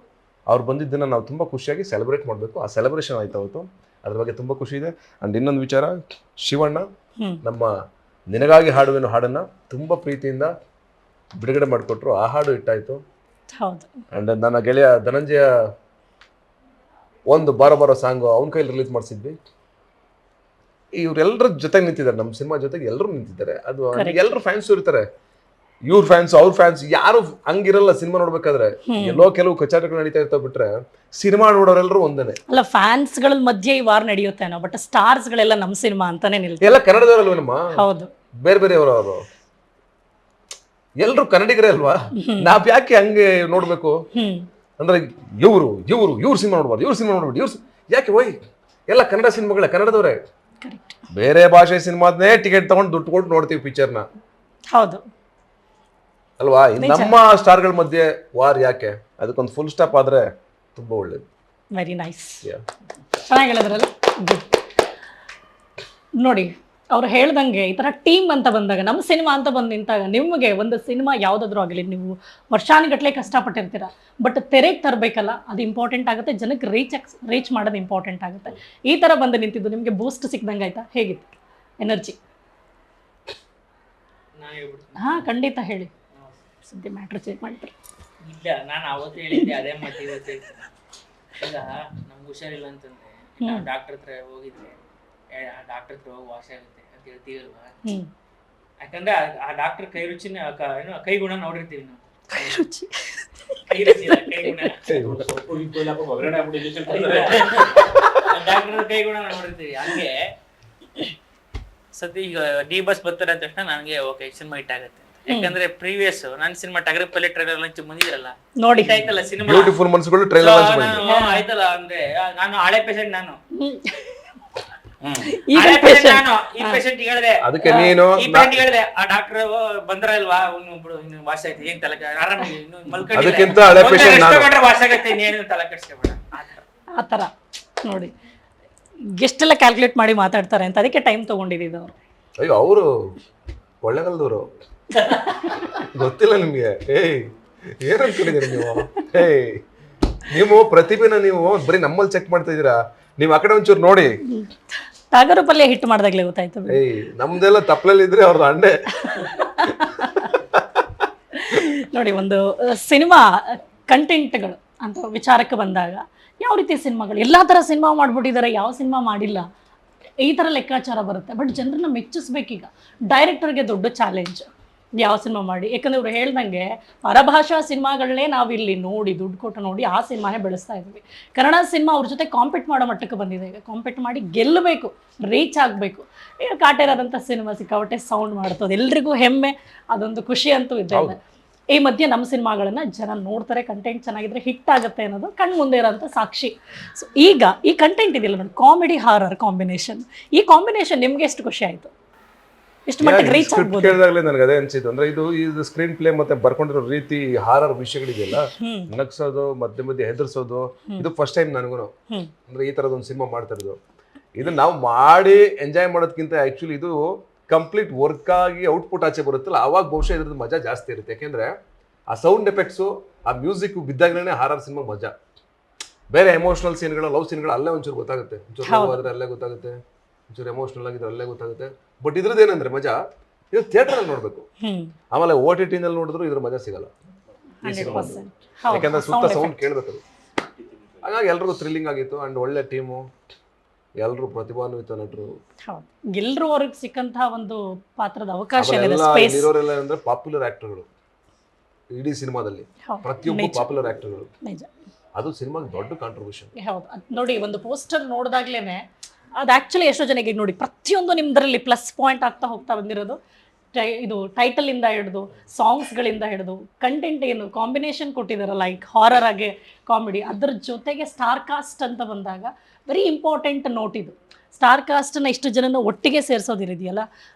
ಅವ್ರು ಬಂದಿದ್ದನ್ನು ನಾವು ತುಂಬ ಖುಷಿಯಾಗಿ ಸೆಲೆಬ್ರೇಟ್ ಮಾಡಬೇಕು. ಆ ಸೆಲೆಬ್ರೇಷನ್ ಆಯ್ತು ಅವತ್ತು. ಅದ್ರ ಬಗ್ಗೆ ತುಂಬ ಖುಷಿ ಇದೆ. ಆ್ಯಂಡ್ ಇನ್ನೊಂದು ವಿಚಾರ, ಶಿವಣ್ಣ ನಮ್ಮ ನಿನಗಾಗಿ ಹಾಡುವೆನು ಹಾಡನ್ನು ತುಂಬ ಪ್ರೀತಿಯಿಂದ ಬಿಡುಗಡೆ ಮಾಡಿಕೊಟ್ರು. ಆ ಹಾಡು ಇಟ್ಟಾಯಿತು. ಆ್ಯಂಡ್ ನನ್ನ ಗೆಳೆಯ ಧನಂಜಯ ಒಂದು ಬಾರೋ ಸಾಂಗು ಅವನ ಕೈಲಿ ರಿಲೀಸ್ ಮಾಡಿಸಿದ್ವಿ. ಇವ್ರೆಲ್ಲರ ಜೊತೆಗೆ ನಿಂತಿದ್ದಾರೆ, ನಮ್ಮ ಸಿನಿಮಾ ಜೊತೆಗೆ ಎಲ್ಲರೂ ನಿಂತಿದ್ದಾರೆ. ಅದು ಎಲ್ಲರೂ ಫ್ಯಾನ್ಸ್ ಇರ್ತಾರೆ, ಇವ್ರ ಫ್ಯಾನ್ಸ್ ಅವ್ರ ಫ್ಯಾನ್ಸ್, ಯಾರು ಹಂಗಿರಲ್ಲ. ಸಿನಿಮಾ ನೋಡ್ಬೇಕಾದ್ರೆ ಎಲ್ಲೋ ಕೆಲವು ಕಚಾಟಗಳು ನಡೀತಾ ಇರ್ತಾವ, ಬಿಟ್ರೆ ಸಿನಿಮಾ ನೋಡೋರೆಲ್ಲರೂ ಒಂದೇನೆ. ಅಲ್ಲ, ಫ್ಯಾನ್ಸ್ ಗಳ ಮಧ್ಯೆ ಈ ವಾರ್ ನಡೆಯುತ್ತೇನೋ, ಬಟ್ ಸ್ಟಾರ್ಸ್ ಗಳೆಲ್ಲ ನಮ್ಮ ಸಿನಿಮಾ ಅಂತಾನೆ ನಿಲ್ತಾರೆ. ಎಲ್ಲ ಕನ್ನಡದವರಲ್ವೇನಮ್ಮ? ಹೌದು, ಬೇರೆ ಬೇರೆಯವರು. ಅವರು ಎಲ್ರು ಕನ್ನಡಿಗರೇ ಅಲ್ವಾ? ನಾವ್ ಯಾಕೆ ಹಂಗೆ ನೋಡ್ಬೇಕು? ಅಂದ್ರೆ ಇವ್ರು ಸಿನಿಮಾ ನೋಡ್ಬಾರ್ದು, ಇವ್ರು ಯಾಕೆ? ಓಯ್, ಎಲ್ಲ ಕನ್ನಡ ಸಿನಿಮಾಗಳೇ, ಕನ್ನಡದವರೇ. ಬೇರೆ ಭಾಷೆ ಸಿನಿಮಾದ್ನೇ ಟಿಕೆಟ್ ತಗೊಂಡು ದುಡ್ಡು ಕೊಟ್ಟು ನೋಡ್ತೀವಿ ಪಿಕ್ಚರ್ನ. ಹೌದು ಅಲ್ವಾ? ನಮ್ಮ ಸ್ಟಾರ್ಗಳ ಮಧ್ಯೆ ವಾರ್ ಯಾಕೆ? ಅದಕ್ಕೊಂದು ಫುಲ್ ಸ್ಟಾಪ್ ಆದ್ರೆ ತುಂಬಾ ಒಳ್ಳೇದು. Very nice. ಚೆನ್ನಾಗಿ ಹೇಳಿದ್ರಲ್ಲ. ನೋಡಿ, ಅವ್ರು ಹೇಳ್ದಂಗೆ ಈ ಥರ ಟೀಮ್ ಅಂತ ಬಂದಾಗ, ನಮ್ಮ ಸಿನಿಮಾ ಅಂತ ಬಂದು ನಿಂತಾಗ, ನಿಮಗೆ ಒಂದು ಸಿನಿಮಾ ಯಾವುದಾದ್ರೂ ಆಗಲಿ, ನೀವು ವರ್ಷಾನುಗಟ್ಟಲೆ ಕಷ್ಟಪಟ್ಟಿರ್ತೀರ, ಬಟ್ ತೆರೆಗೆ ತರಬೇಕಲ್ಲ, ಅದು ಇಂಪಾರ್ಟೆಂಟ್ ಆಗುತ್ತೆ. ಜನಕ್ಕೆ ರೀಚ್ ಮಾಡೋದು ಇಂಪಾರ್ಟೆಂಟ್ ಆಗುತ್ತೆ. ಈ ಥರ ಬಂದು ನಿಂತಿದ್ದು ನಿಮಗೆ ಬೂಸ್ಟ್ ಸಿಕ್ದಂಗೆ ಆಯ್ತಾ? ಹೇಗಿತ್ತು ಎನರ್ಜಿ? ಹಾಂ, ಖಂಡಿತ ಹೇಳಿ. ಸುದ್ದಿ ಮ್ಯಾಟ್ರ್ ಚೇಂಜ್ ಮಾಡ್ತಾರೆ. ಇಲ್ಲ, ನಾನು ಅವತ್ತು ಹೇಳಿದ್ದೆ ಅದೇ ಮತ್ತೆ ಇವತ್ತು. ಈಗ ನಮ್ಗೆ ಹುಷಾರಿಲ್ಲ ಅಂತಂದ್ರೆ ಡಾಕ್ಟರ್ ಹತ್ರ ಹೋಗಿದ್ರೆ, ಡಾಕ್ಟರ್ ಹತ್ರ ಹೋಗಿ ವಾಸಿ ಆಗುತ್ತೆ ಅಂತ ಹೇಳ್ತೀವಲ್ವಾ? ಯಾಕಂದ್ರೆ ಆ ಡಾಕ್ಟರ್ ಕೈ ರುಚಿನ ಕೈ ಗುಣ ನೋಡಿರ್ತೀವಿ ನಾವು. ಕೈ ರುಚಿ ಡಾಕ್ಟರ್ ಕೈ ಗುಣ ನೋಡಿರ್ತೀವಿ. ಹಂಗೆ ಸತಿ ಈಗ ಡಿ ಬಸ್ ಬರ್ತಾರೆ ಅಂದ ತಕ್ಷಣ ನನಗೆ ಓಕೆ ಸಿನಿಮಾ ಹಿಟ್ ಆಗುತ್ತೆ. ಯಾಕಂದ್ರೆ ಪ್ರೀವಿಯಸ್ ನನ್ನ ಸಿನಿಮಾ ಟಗರ ಪಲ್ಲೆ ಟ್ರೈಲರ್ ಲಂಚ್ ಬಂದಿದ್ರಲ್ಲ, ನೋಡಿ ಆಯ್ತಲ್ಲ cinema beautiful Manasugalu trailer launch ಮಾಡಿದ್ರು ಆಯ್ತಲ್ಲ. ಅಂದ್ರೆ ನಾನು ಹಳೆ ಪೇಷಂಟ್, ನಾನು ಈ ಪೇಷಂಟ್ ಹೇಳಿದೆ, ಅದಕ್ಕೆ ನೀನು ಈ ಪೇಷಂಟ್ ಹೇಳಿದೆ, ಆ ಡಾಕ್ಟರ್ ಬಂದ್ರಲ್ವಾ ಬಿಡು, ಇನ್ನು ವಾಸಿ ಆಯ್ತು, ಏನ್ ತಲೆ ಆರಾಮಾಗಿ ಅದಕ್ಕಿಂತ ಹಳೆ ಪೇಷಂಟ್ ನಾನು ವಾಸಿ ಆಗತ್ತೆ, ಇನ್ನೇನು ತಲೆ ಕೆಡಿಸ್ಕೊಬೇಡ. ಆ ಥರ ನೋಡಿ ಎಷ್ಟೆಲ್ಲ ಕ್ಯಾಲ್ಕುಲೇಟ್ ಮಾಡಿ ಮಾತಾಡ್ತಾರೆ ಅಂತ. ಅದಕ್ಕೆ ಟೈಮ್ ತಗೊಂಡಿದ್ದು ಅವರು. ಅಯ್ಯೋ, ಅವರು ಕೊಳ್ಳೆಗಾಲದವರು, ಗೊತ್ತಿಲ್ಲ ನಿಮ್ಗೆ? ಏನ್ ಅನ್ಕೊಂಡಿದ್ದೀರಿ ನೀವು? ನೀವು ಪ್ರತಿಭೆನ ನೀವು ಬರೀ ನಮ್ಮಲ್ಲಿ ಚೆಕ್ ಮಾಡ್ತಾ ಇದೀರಾ. ನೀವು ಆ ಕಡೆ ಒಂಚೂರು ನೋಡಿ. ಟಗರು ಪಲ್ಯ ಹಿಟ್ ಮಾಡ್ದಾಗ್ಲೇ ಗೊತ್ತಾಯ್ತು. ನಮ್ದೆಲ್ಲ ತಪ್ಪಲಲ್ಲಿ ಇದ್ರೆ ಅವ್ರದ್ದು ಅಂಡೆ. ನೋಡಿ, ಒಂದು ಸಿನಿಮಾ ಕಂಟೆಂಟ್ಗಳು ಅಂತ ವಿಚಾರಕ್ಕೆ ಬಂದಾಗ ಯಾವ ರೀತಿ ಸಿನಿಮಾಗಳು, ಎಲ್ಲ ಥರ ಸಿನಿಮಾ ಮಾಡ್ಬಿಟ್ಟಿದ್ದಾರೆ, ಯಾವ ಸಿನಿಮಾ ಮಾಡಿಲ್ಲ, ಈ ಥರ ಲೆಕ್ಕಾಚಾರ ಬರುತ್ತೆ. ಬಟ್ ಜನರನ್ನ ಮೆಚ್ಚಿಸ್ಬೇಕೀಗ. ಡೈರೆಕ್ಟರ್ಗೆ ದೊಡ್ಡ ಚಾಲೆಂಜ್, ಯಾವ ಸಿನಿಮಾ ಮಾಡಿ. ಯಾಕಂದ್ರೆ ಇವ್ರು ಹೇಳ್ದಂಗೆ ಪರಭಾಷಾ ಸಿನಿಮಾಗಳನ್ನೇ ನಾವಿಲ್ಲಿ ನೋಡಿ ದುಡ್ಡು ಕೊಟ್ಟು ನೋಡಿ ಆ ಸಿನಿಮಾನೇ ಬೆಳೆಸ್ತಾ ಇದ್ವಿ. ಕನ್ನಡ ಸಿನಿಮಾ ಅವ್ರ ಜೊತೆ ಕಾಂಪೀಟ್ ಮಾಡೋ ಮಟ್ಟಕ್ಕೆ ಬಂದಿದೆ. ಈಗ ಕಾಂಪೀಟ್ ಮಾಡಿ ಗೆಲ್ಲಬೇಕು, ರೀಚ್ ಆಗಬೇಕು. ಈಗ ಕಾಟೇರಾದಂಥ ಸಿನಿಮಾ ಸಿಕ್ಕಾಪಟ್ಟೆ ಸೌಂಡ್ ಮಾಡ್ತದೆ, ಎಲ್ರಿಗೂ ಹೆಮ್ಮೆ, ಅದೊಂದು ಖುಷಿ ಅಂತೂ ಇದೆ. ಈ ಮಧ್ಯೆ ನಮ್ಮ ಸಿನಿಮಾಗಳನ್ನ ಜನ ನೋಡ್ತಾರೆ, ಕಂಟೆಂಟ್ ಚೆನ್ನಾಗಿದ್ರೆ ಹಿಟ್ ಆಗುತ್ತೆ ಅನ್ನೋದು ಕಣ್ಣು ಮುಂದೆ ಇರೋಂಥ ಸಾಕ್ಷಿ. ಸೊ ಈಗ ಈ ಕಂಟೆಂಟ್ ಇದೆಯಲ್ಲ ನೋಡಿ, ಕಾಮಿಡಿ ಹಾರರ್ ಕಾಂಬಿನೇಷನ್, ಈ ಕಾಂಬಿನೇಷನ್ ನಿಮ್ಗೆ ಎಷ್ಟು ಖುಷಿ ಆಯ್ತು? ಎಷ್ಟು ಮಟ್ಟಿಗೆ ರೀಚ್ ಆಗ್ಬೋದು? ಕೇಳಿದಾಗಲೇ ನನಗೆ ಅದೇ ಅನ್ಸಿತ್ತು. ಅಂದ್ರೆ ಇದು ಸ್ಕ್ರೀನ್ ಪ್ಲೇ ಮತ್ತೆ ಬರ್ಕೊಂಡಿರೋ ರೀತಿ, ಹಾರರ್ ವಿಷಯಗಳಿದೆಯಲ್ಲ, ನಗ್ಸೋದು ಮಧ್ಯೆ ಹೆದರ್ಸೋದು, ಇದು ಫಸ್ಟ್ ಟೈಮ್ ನನಗೂ. ಅಂದ್ರೆ ಈ ತರದೊಂದು ಸಿನಿಮಾ ಮಾಡ್ತಾ ಇರೋದು. ಇದು ನಾವು ಮಾಡಿ ಎಂಜಾಯ್ ಮಾಡೋದಕ್ಕಿಂತ ಆಕ್ಚುಲಿ ಇದು ಕಂಪ್ಲೀಟ್ ವರ್ಕ್ ಆಗಿ ಔಟ್ಪುಟ್ ಆಚೆ ಬರುತ್ತಲ್ಲ, ಅವಾಗ ಬಹುಶಃ ಇದ್ರದ್ದು ಮಜಾ ಜಾಸ್ತಿ ಇರುತ್ತೆ. ಯಾಕೆಂದ್ರೆ ಆ ಸೌಂಡ್ ಎಫೆಕ್ಟ್ಸು, ಆ ಮ್ಯೂಸಿಕ್ ಬಿದ್ದಾಗಲೇ ಹಾರರ್ ಸಿನಿಮಾ ಮಜಾ. ಬೇರೆ ಎಮೋಷನಲ್ ಸೀನ್ಗಳು, ಲವ್ ಸೀನ್ಗಳು ಅಲ್ಲೇ ಒಂಚೂರು ಗೊತ್ತಾಗುತ್ತೆ, ಒಂಚೂರು ಲವ್ ಆದ್ರೆ ಅಲ್ಲೇ ಗೊತ್ತಾಗುತ್ತೆ, ಒಂಚೂರು ಎಮೋಷನಲ್ ಆಗಿದ್ರೆ ಅಲ್ಲೇ ಗೊತ್ತಾಗುತ್ತೆ. ಬಟ್ ಇದ್ರದ್ದು ಏನಂದ್ರೆ ಮಜಾ, ಇದು ಥಿಯೇಟರ್ ನೋಡ್ಬೇಕು. ಆಮೇಲೆ OTT ನಲ್ಲಿ ನೋಡಿದ್ರು ಇದ್ರ ಮಜಾ ಸಿಗಲ್ಲ. ಯಾಕಂದ್ರೆ ಸುತ್ತ ಸೌಂಡ್ ಕೇಳ್ಬೇಕದು. ಹಾಗಾಗಿ ಎಲ್ರಿಗೂ ಥ್ರಿಲ್ಲಿಂಗ್ ಆಗಿತ್ತು. ಅಂಡ್ ಒಳ್ಳೆ ಟೀಮು, ಎಲ್ಲರೂ ಪ್ರತಿಭಾನ್ವಿತ ನಟರು, ಎಲ್ಲರೂ ಅವ್ರಿಗೆ ಸಿಕ್ಕಂತಹ ಒಂದು ಪಾತ್ರದ ಅವಕಾಶ ಇರೋರೆಲ್ಲ ಅಂದ್ರೆ ಪಾಪ್ಯುಲರ್ ಆಕ್ಟರ್ಗಳು. ಇಡೀ ಸಿನಿಮಾದಲ್ಲಿ ಪ್ರತಿಯೊಬ್ಬ ಪಾಪ್ಯುಲರ್ ಆಕ್ಟರ್ಗಳು. ಅದು ಸಿನಿಮಾಗೆ ದೊಡ್ಡ ಕಾಂಟ್ರಿಬ್ಯೂಷನ್. ಹೌದು, ಅದ್ ನೋಡಿ ಒಂದು ಪೋಸ್ಟರ್ ನೋಡಿದಾಗ್ಲೇನೆ ಅದು ಆ್ಯಕ್ಚುಲಿ ಎಷ್ಟೋ ಜನಕ್ಕೆ ನೋಡಿ ಪ್ರತಿಯೊಂದು ನಿಮ್ದರಲ್ಲಿ ಪ್ಲಸ್ ಪಾಯಿಂಟ್ ಆಗ್ತಾ ಹೋಗ್ತಾ ಬಂದಿರೋದು. ಇದು ಟೈಟಲಿಂದ ಹಿಡಿದು ಸಾಂಗ್ಸ್ಗಳಿಂದ ಹಿಡಿದು ಕಂಟೆಂಟ್ ಏನು ಕಾಂಬಿನೇಷನ್ ಕೊಟ್ಟಿದ್ದಾರೆ, ಲೈಕ್ ಹಾರರ್ ಆಗಿ ಕಾಮಿಡಿ, ಅದ್ರ ಜೊತೆಗೆ ಸ್ಟಾರ್ ಕಾಸ್ಟ್ ಅಂತ ಬಂದಾಗ ವೆರಿ ಇಂಪಾರ್ಟೆಂಟ್ ನೋಟ್ ಇದು. ಸ್ಟಾರ್ ಕಾಸ್ಟನ್ನ ಇಷ್ಟು ಜನನ ಒಟ್ಟಿಗೆ ಸೇರಿಸೋದಿದೆಯಲ್ಲ,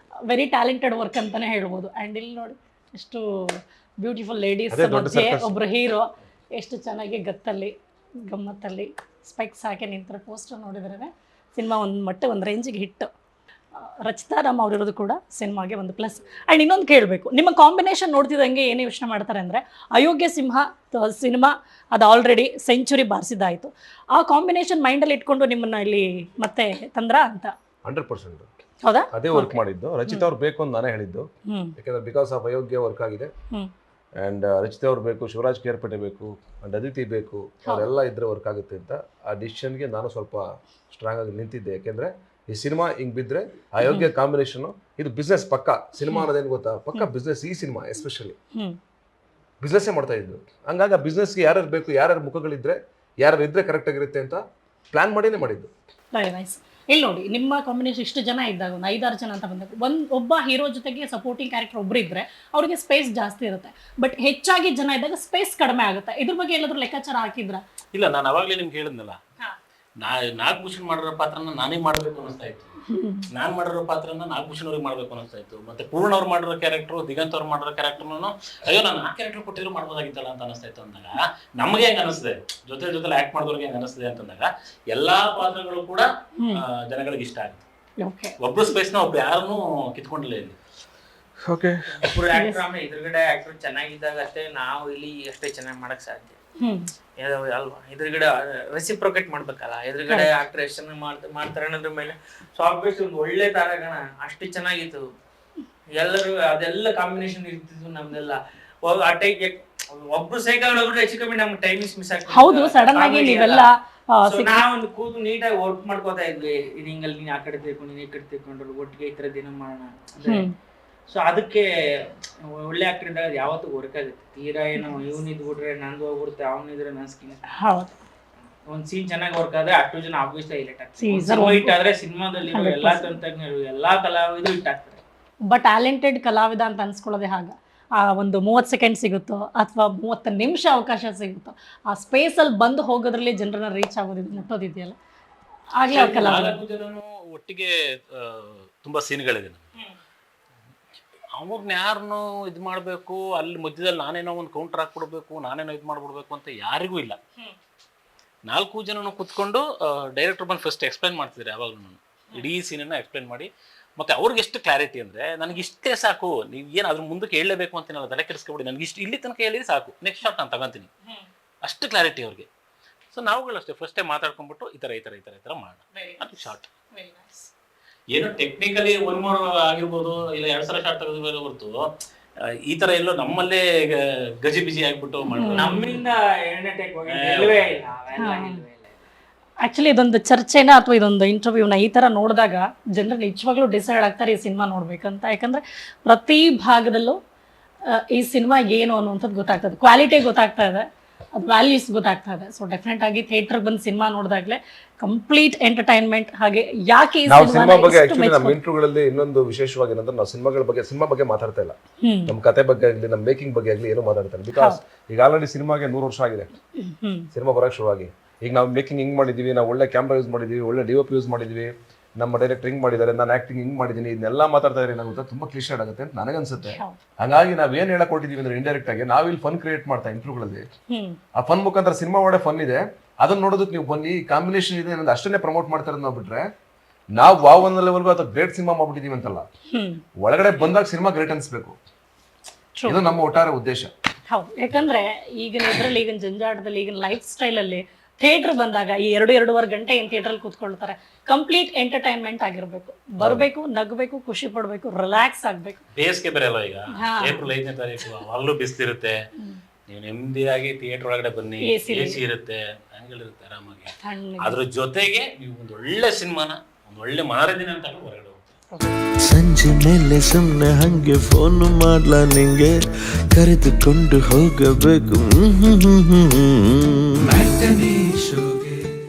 ವೆರಿ ಟ್ಯಾಲೆಂಟೆಡ್ ವರ್ಕ್ ಅಂತಲೇ ಹೇಳ್ಬೋದು. ಆ್ಯಂಡ್ ಇಲ್ಲಿ ನೋಡಿ ಎಷ್ಟು ಬ್ಯೂಟಿಫುಲ್ ಲೇಡೀಸ್ ಮಧ್ಯೆ ಒಬ್ಬರು ಹೀರೋ ಎಷ್ಟು ಚೆನ್ನಾಗಿ ಗತ್ತಲ್ಲಿ ಗಮ್ಮತ್ತಲ್ಲಿ ಸ್ಪೆಕ್ಸ್ ಹಾಕಿ ನಿಂತಾರೆ. ಪೋಸ್ಟರ್ ನೋಡಿದ್ರೇ ಸಿನಿಮಾ ಒಂದು ರೇಂಜಿಗೆ ಹಿಟ್ಟು. ರಚಿತಾ ರಾಮ್ ಅವರಿರೋದು ಕೂಡ ಸಿನಿಮಾಗೆ ಒಂದು ಪ್ಲಸ್. ಆ್ಯಂಡ್ ಇನ್ನೊಂದು ಕೇಳಬೇಕು, ನಿಮ್ಮ ಕಾಂಬಿನೇಷನ್ ನೋಡ್ತಿದ್ದಂಗೆ ಏನು ಯೋಚನೆ ಮಾಡ್ತಾರೆ ಅಂದರೆ, ಅಯೋಗ್ಯ ಸಿಂಹ ಸಿನಿಮಾ ಅದು ಆಲ್ರೆಡಿ ಸೆಂಚುರಿ ಬಾರಿಸಿದ್ದಾಯಿತು. ಆ ಕಾಂಬಿನೇಷನ್ ಮೈಂಡಲ್ಲಿ ಇಟ್ಕೊಂಡು ನಿಮ್ಮನ್ನ ಇಲ್ಲಿ ಮತ್ತೆ ತಂದ್ರ ಅಂತ 100% ಹೌದಾ? ಅದೇ ವರ್ಕ್ ಮಾಡಿದ್ದು. ರಚಿತಾ ಅವ್ರು ಬೇಕು ಅಂತ ನಾನೇ ಹೇಳಿದ್ದು, ಯಾಕಂದ್ರೆ ಬಿಕಾಸ್ ಆಫ್ ಅಯೋಗ್ಯ ವರ್ಕ್ ಆಗಿದೆ. ಆ್ಯಂಡ್ ರಚಿತಾ ಅವ್ರು ಬೇಕು, ಶಿವರಾಜ್ ಕೇರ್ಪೇಟೆ ಬೇಕು, ಆ್ಯಂಡ್ ಅದಿತಿ ಬೇಕು, ಅವರೆಲ್ಲ ಇದ್ರೆ ವರ್ಕ್ ಆಗುತ್ತೆ ಅಂತ ಆ ಡಿಸಿಷನ್ಗೆ ನಾನು ಸ್ವಲ್ಪ ಸ್ಟ್ರಾಂಗ್ ಆಗಿ ನಿಂತಿದ್ದೆ. ಯಾಕೆಂದರೆ ಈ ಸಿನಿಮಾ ಹಿಂಗೆ ಬಿದ್ದರೆ ಅಯೋಗ್ಯ ಕಾಂಬಿನೇಷನು ಇದು ಬಿಸ್ನೆಸ್ ಪಕ್ಕ. ಸಿನಿಮಾ ಅನ್ನೋದೇನು ಗೊತ್ತಾ, ಪಕ್ಕ ಬಿಸ್ನೆಸ್. ಈ ಸಿನಿಮಾ ಎಸ್ಪೆಷಲಿ ಬಿಸ್ನೆಸ್ಸೇ ಮಾಡ್ತಾ ಇದ್ದು. ಹಂಗಾಗಿ ಆ ಬಿಸ್ನೆಸ್ಗೆ ಯಾರ್ಯಾರು ಬೇಕು, ಯಾರ್ಯಾರು ಮುಖಗಳಿದ್ರೆ ಯಾರು ಇದ್ರೆ ಕರೆಕ್ಟ್ ಆಗಿರುತ್ತೆ ಅಂತ ಪ್ಲಾನ್ ಮಾಡಿನೇ ಮಾಡಿದ್ದು. Very nice. ಇಲ್ಲಿ ನೋಡಿ ನಿಮ್ಮ ಕಾಂಬಿನೇಷನ್ ಇಷ್ಟು ಜನ ಇದ್ದಾಗ ಒಂದು 5-6 ಜನ ಅಂತ ಬಂದಾಗ ಒಬ್ಬ ಹೀರೋ ಜೊತೆಗೆ ಸಪೋರ್ಟಿಂಗ್ ಕ್ಯಾರೆಕ್ಟರ್ ಒಬ್ಬರು ಇದ್ರೆ ಅವ್ರಿಗೆ ಸ್ಪೇಸ್ ಜಾಸ್ತಿ ಇರುತ್ತೆ. ಬಟ್ ಹೆಚ್ಚಾಗಿ ಜನ ಇದ್ದಾಗ ಸ್ಪೇಸ್ ಕಡಿಮೆ ಆಗುತ್ತೆ. ಇದ್ರ ಬಗ್ಗೆ ಎಲ್ಲಾದ್ರೂ ಲೆಕ್ಕಾಚಾರ ಹಾಕಿದ್ರ? ಇಲ್ಲ, ನಾನು ಅವಾಗಲೇ ನಿಮ್ಗೆ ಹೇಳಿದ್ನಲ್ಲ, ನಾಗಭೂಷಣ್ ಮಾಡಿರೋ ಪಾತ್ರನ ನಾನೇ ಮಾಡಬೇಕು ಅನಿಸ್ತಾ ಇತ್ತು. ನಾನು ಮಾಡಿರೋ ಪಾತ್ರನ ನಾಗಭೂಷಣ್ ಅವ್ರಿಗೆ ಮಾಡ್ಬೇಕು ಅನಿಸ್ತಾ ಇತ್ತು. ಮತ್ತೆ ಪೂರ್ಣ ಅವ್ರು ಮಾಡಿರೋ ಕ್ಯಾರೆಕ್ಟರ್, ದಿಗಂತ್ ಅವ್ರು ಮಾಡಿರೋ ಕ್ಯಾರೆಕ್ಟರ್ನು ಅಯ್ಯೋ ನಾನು ಆ ಕ್ಯಾರೆಕ್ಟರ್ ಕೊಟ್ಟಿದ್ರು ಮಾಡ್ಬೋದಾಗಿತ್ತಲ್ಲ ಅಂತ ಅನಿಸ್ತಾ ಇತ್ತು. ಅಂದಾಗ ನಮಗೆ ಹೆಂಗೆ ಅನಿಸ್ತದೆ, ಜೊತೆ ಆಕ್ಟ್ ಮಾಡಿದವ್ರಿಗೆ ಹೆಂಗೆ ಅನಿಸ್ತದೆ ಅಂತಂದಾಗ ಎಲ್ಲಾ ಪಾತ್ರಗಳು ಕೂಡ ಜನಗಳಿಗೆ ಇಷ್ಟ ಆಗುತ್ತೆ. ಒಬ್ರು ಸ್ಪೇಸ್ನ ಒಬ್ರು ಯಾರನ್ನೂ ಕಿತ್ಕೊಂಡಿಲ್ಲ ಇಲ್ಲಿ. ಓಕೆ, ಒಬ್ರು ಆಕ್ಟರ್ ಆಮೇಲೆ ಎದುರುಗಡೆ ಆಕ್ಟರ್ ಚೆನ್ನಾಗಿದ್ದಾಗ ಅಷ್ಟೇ ನಾವು ಇಲ್ಲಿ ಅಷ್ಟೇ ಚೆನ್ನಾಗಿ ಮಾಡಕ್ ಸಾಧ್ಯ ಅಲ್ವಾ? ಎದುರುಗಡೆ ರೆಸಿಪ್ರೊಕೇಟ್ ಮಾಡ್ಬೇಕಲ್ಲ. ಎದುರುಗಡೆ ಆಕ್ಟರ್ ಎಷ್ಟು ಚೆನ್ನಾಗಿ ಮಾಡ್ತಾರೆ ಅನ್ನೋದ್ರ ಮೇಲೆ. ಸೊ ಆಬ್ವಿಯಸ್ಲಿ ಒಂದು ಒಳ್ಳೆ ತಾರಾಗಣ ಅಷ್ಟು ಚೆನ್ನಾಗಿತ್ತು. ಎಲ್ಲರೂ ಅದೆಲ್ಲ ಕಾಂಬಿನೇಷನ್ ಇರ್ತಿತ್ತು ನಮ್ದೆಲ್ಲ. ಒಬ್ರು ಸೈಕಲ್ ಹೋಗ್ಬಿಟ್ರೆ ಹೆಚ್ಚು ಕಮ್ಮಿ ನಮ್ಗೆ ಟೈಮಿಂಗ್ಸ್ ಮಿಸ್ ಆಗ್ತದೆ. ಹೌದು, ಸಡನ್ ಆಗಿ ನೀವೆಲ್ಲ ನಾವೊಂದು ಕೂತು ನೀಟಾಗಿ ವರ್ಕ್ ಮಾಡ್ಕೋತಾ ಇದ್ವಿ. ಹಿಂಗಲ್ಲಿ ನೀನ್ ಆ ಕಡೆ ತಿಳ್ಕೊಂಡು ನೀನ್ ಈ ಕಡೆ ತಿಳ್ಕೊಂಡ್ರು ಒಟ್ಟಿಗೆ ಈ ತರ ದಿನ ಮಾಡೋಣ ಅಂದ್ರೆ. ಸೊ ಅದಕ್ಕೆ ಒಳ್ಳೆ ಆಕ್ಟರ್ ಇದ್ದಾಗ ಯಾವತ್ತೂ ವರ್ಕ್ ಆಗುತ್ತೆ. ತೀರಾ ಏನು ಇವ್ನ ಇದ್ಬಿಟ್ರೆ ನಂದು ಹೋಗ್ಬಿಡುತ್ತೆ, ಅವನಿದ್ರೆ ನನ್ನ ಸ್ಕಿನ್. ಒಂದ್ ಸೀನ್ ಚೆನ್ನಾಗಿ ವರ್ಕ್ ಆದ್ರೆ ಅಷ್ಟು ಜನ ಆಬ್ವಿಯಸ್ಲಿ ಹೈಲೈಟ್ ಆಗ್ತದೆ. ಹಿಟ್ ಆದ್ರೆ ಸಿನಿಮಾದಲ್ಲಿ ಎಲ್ಲಾ ತಂತ್ರಜ್ಞರು ಎಲ್ಲಾ ಕಲಾವಿದರು ಹಿಟ್ ಆಗ್ತಾರೆ. ಒಬ್ಬ ಟ್ಯಾಲೆಂಟೆಡ್ ಕಲಾವಿದ ಅಂತ ಅನ್ಸ್ಕೊಳ್ಳೋದೇ ಹಾಗ. ಆ ಒಂದು 30 ಸೆಕೆಂಡ್ ಸಿಗುತ್ತೋ ಅಥವಾ 30 ನಿಮಿಷ ಅವಕಾಶ ಸಿಗುತ್ತೋ, ಆ ಸ್ಪೇಸಲ್ಲಿ ಬಂದು ಹೋಗೋದ್ರಲ್ಲಿ ಜನರನ್ನ ರೀಚ್ ಆಗೋದಿದೆ, ಮುಟ್ಟೋದಿದೆಯಲ್ಲ, ಆಗ್ಲೇ ಅವ್ರ ಕಲಾವಿದ. ಒಟ್ಟಿಗೆ ತುಂಬಾ ಸೀನ್ಗಳಿದೆ. ಅವ್ರನ್ನ ಯಾರನ್ನೂ ಇದು ಮಾಡಬೇಕು, ಅಲ್ಲಿ ಮಧ್ಯದಲ್ಲಿ ನಾನೇನೋ ಒಂದು ಕೌಂಟರ್ ಹಾಕ್ಬಿಡ್ಬೇಕು, ನಾನೇನೋ ಇದು ಮಾಡ್ಬಿಡ್ಬೇಕು ಅಂತ ಯಾರಿಗೂ ಇಲ್ಲ. 4 ಜನನು ಕೂತ್ಕೊಂಡು ಡೈರೆಕ್ಟರ್ ಬಂದು ಫಸ್ಟ್ ಎಕ್ಸ್ಪ್ಲೈನ್ ಮಾಡ್ತಿದ್ದಾರೆ. ಯಾವಾಗಲೂ ನಾನು ಇಡೀ ಸೀನನ್ನು ಎಕ್ಸ್ಪ್ಲೈನ್ ಮಾಡಿ, ಮತ್ತು ಅವ್ರಿಗೆ ಎಷ್ಟು ಕ್ಲಾರಿಟಿ ಅಂದರೆ, ನನಗೆ ಇಷ್ಟೇ ಸಾಕು, ನೀವು ಏನು ಅದ್ರ ಮುಂದಕ್ಕೆ ಹೇಳಲೇಬೇಕು ಅಂತೀನಲ್ಲ, ತಲೆ ಕೆಡಿಸ್ಕೊಬಿಡಿ, ನನಗೆ ಇಷ್ಟು ಇಲ್ಲಿ ತನಕ ಹೇಳಿದ್ರೆ ಸಾಕು, ನೆಕ್ಸ್ಟ್ ಶಾಟ್ ನಾನು ತಗೊಂತೀನಿ, ಅಷ್ಟು ಕ್ಲಾರಿಟಿ ಅವ್ರಿಗೆ. ಸೊ ನಾವುಗಳಷ್ಟೇ ಫಸ್ಟೇ ಮಾತಾಡ್ಕೊಂಡ್ಬಿಟ್ಟು ಈ ಥರ ಮಾಡೋಣ, ಅದು ಶಾರ್ಟ್. ಏನೋ ಟೆಕ್ನಿಕಲಿ 1 ಮೂರು ಆಗಿರ್ಬೋದು, ಇಲ್ಲ 2 ಸಲ ಶಾರ್ಟ್ ತೆಗೆದು ಹೊರತು ಈ ತರ ಎಲ್ಲೋ ನಮ್ಮಲ್ಲೇ ಗಜಿ ಬಿಜಿ ಆಗ್ಬಿಟ್ಟು ನಮ್ಮಿಂದ ಆಕ್ಚುಲಿ ಇದೊಂದು ಚರ್ಚೆನ ಅಥವಾ ಇದೊಂದು ಇಂಟರ್ವ್ಯೂನ ಈ ತರ ನೋಡಿದಾಗ ಜನರು ನಿಜವಾಗ್ಲೂ ಡಿಸೈಡ್ ಆಗ್ತಾರೆ ಈ ಸಿನಿಮಾ ನೋಡ್ಬೇಕಂತ. ಯಾಕಂದ್ರೆ ಪ್ರತಿ ಭಾಗದಲ್ಲೂ ಈ ಸಿನಿಮಾ ಏನು ಅನ್ನುವಂಥದ್ದು ಗೊತ್ತಾಗ್ತದೆ, ಕ್ವಾಲಿಟಿ ಗೊತ್ತಾಗ್ತಾ ಇದೆ, ಅದು ವ್ಯಾಲ್ಯೂಸ್ ಗೊತ್ತಾಗ್ತಾ ಇದೆ. ಸೊ ಡೆಫಿನೆಟ್ ಆಗಿ ಥಿಯೇಟರ್ ಬಂದು ಸಿನಿಮಾ ನೋಡಿದಾಗಲೇ ಕಂಪ್ಲೀಟ್ ಎಂಟರ್ಟೈನ್ಮೆಂಟ್. ಹಾಗೆ ಯಾಕೆ ನಾವು ಸಿನಿಮಾ ಬಗ್ಗೆ ಆಕ್ಚುಲಿ ನಮ್ಮ ಇಂಟರ್ವ್ಯೂಗಳಲ್ಲಿ ಇನ್ನೊಂದು ವಿಶೇಷವಾಗಿ ಏನಂದ್ರೆ ನಾವು ಸಿನಿಮಾ ಬಗ್ಗೆ ಮಾತಾಡ್ತಾ ಇಲ್ಲ, ನಮ್ಮ ಕತೆ ಬಗ್ಗೆ ಆಗಲಿ ನಮ್ಮ ಮೇಕಿಂಗ್ ಬಗ್ಗೆ ಆಗಲಿ ಏನೂ ಮಾತಾಡ್ತಾ ಇಲ್ಲ. ಬಿಕಾಸ್ ಈಗ ಆಲ್ರೆಡಿ ಸಿನಿಮಾಗೆ 100 ವರ್ಷ ಆಗಿದೆ, ಸಿನಿಮಾ ಬರೋಕ್ಕೆ ಶುರುವಾಗಿ. ಈಗ ನಾವು ಮೇಕಿಂಗ್ ಹಿಂಗೆ ಮಾಡಿದ್ದೀವಿ, ನಾವು ಒಳ್ಳೆ ಕ್ಯಾಮ್ರಾ ಯೂಸ್ ಮಾಡಿದ್ದೀವಿ, ಒಳ್ಳೆ DOP ಯೂಸ್ ಮಾಡಿದ್ದೀವಿ, ನಮ್ಮ ಡೈರೆಕ್ಟರ್ ಹಿಂಗೆ ಮಾಡಿದ್ದಾರೆ, ನಾನು ಆ್ಯಕ್ಟಿಂಗ್ ಹಿಂಗೆ ಮಾಡಿದ್ದೀನಿ, ಇದನ್ನೆಲ್ಲ ಮಾತಾಡ್ತಾ ಇದ್ರೆ ಏನಾಗುತ್ತೆ, ತುಂಬ ಕ್ಲಿಷೇಡ್ ಆಗುತ್ತೆ ಅಂತ ನನಗನ್ಸುತ್ತೆ. ಹಾಗಾಗಿ ನಾವೇನು ಹೇಳಕ್ ಕೊಟ್ಟಿದ್ದೀವಿ ಅಂದ್ರೆ ಇಂಡೈರೆಕ್ಟ್ ಆಗಿ ನಾವಿಲ್ಲಿ ಫನ್ ಕ್ರಿಯೇಟ್ ಮಾಡ್ತಾ ಇಂಟರ್ವ್ಯೂಗಳಲ್ಲಿ. ಆ ಫನ್ ಮುಖಾಂತರ ಸಿನಿಮಾ ಒಳ್ಳೆ ಫನ್ ಇದೆ, ಅದನ್ನ ನೋಡೋದಕ್ಕೆ ನೀವು ಬನ್ನಿ, ಕಾಂಬಿನೇಷನ್ ಇದೆ ಅನ್ನೋದು ಅಷ್ಟನ್ನೇ ಪ್ರಮೋಟ್ ಮಾಡ್ತಾರೆ ನಾವು ಬಿಟ್ರೆ, ನಾವು ವಾವ್ ಅನ್ನೋ ಲೆವೆಲ್ಗೂ ಅಥವಾ ಗ್ರೇಟ್ ಸಿನಿಮಾ ಮಾಡ್ಬಿಟ್ಟಿದೀವಿ ಅಂತಲ್ಲ, ಒಳಗಡೆ ಬಂದಾಗ ಸಿನಿಮಾ ಗ್ರೇಟ್ ಅನ್ಸ್ಬೇಕು, ಇದು ನಮ್ಮ ಒಟ್ಟಾರೆ ಉದ್ದೇಶ. ಹೌದು, ಯಾಕಂದ್ರೆ ಈಗಿನ ಇದರಲ್ಲಿ, ಈಗಿನ ಜಂಜಾಟದಲ್ಲಿ, ಈಗಿನ ಲೈಫ್ ಸ್ಟೈಲಲ್ಲಿ ಥಿಯೇಟರ್ ಬಂದಾಗ ಈ 2-2.5 ಗಂಟೆ ಏನು ಥಿಯೇಟ್ರಲ್ಲಿ ಕೂತ್ಕೊಳ್ತಾರೆ, ಕಂಪ್ಲೀಟ್ ಎಂಟರ್ಟೈನ್ಮೆಂಟ್ ಆಗಿರ್ಬೇಕು, ಬರಬೇಕು, ನಗಬೇಕು, ಖುಷಿ ಪಡ್ಬೇಕು, ರಿಲ್ಯಾಕ್ಸ್ ಆಗ್ಬೇಕು. ಬೇಸಿಗೆ ಬೇರೆ ಅಲ್ಲ, ಈಗ ಏಪ್ರಿಲ್ 5ನೇ ತಾರೀಕು ಅಲ್ಲೂ ಬಿಸಿಲಿರುತ್ತೆ, ನೀವು ನೆಮ್ಮದಿಯಾಗಿ ಥಿಯೇಟರ್ ಒಳಗಡೆ ಬನ್ನಿ, AC ಇರುತ್ತೆ, ಆಂಗಲ್ ಇರುತ್ತೆ ಆರಾಮಾಗಿ. ಅದ್ರ ಜೊತೆಗೆ ನೀವು ಒಂದು ಒಳ್ಳೆ ಸಿನಿಮಾನ, ಒಂದು ಒಳ್ಳೆ ಮನರಂಜನೆ ಅಂತ ಹೊರಗಡೆ ಹೋಗ್ತೀವಿ. ಸಂಜೆ ಮೇಲೆ ಸುಮ್ನೆ ಹಂಗೆ ಫೋನು ಮಾಡ್ಲಾ ನಿಂಗೆ ಕರೆದುಕೊಂಡು ಹೋಗಬೇಕು ಮ್ಯಾಟನಿ ಶೋ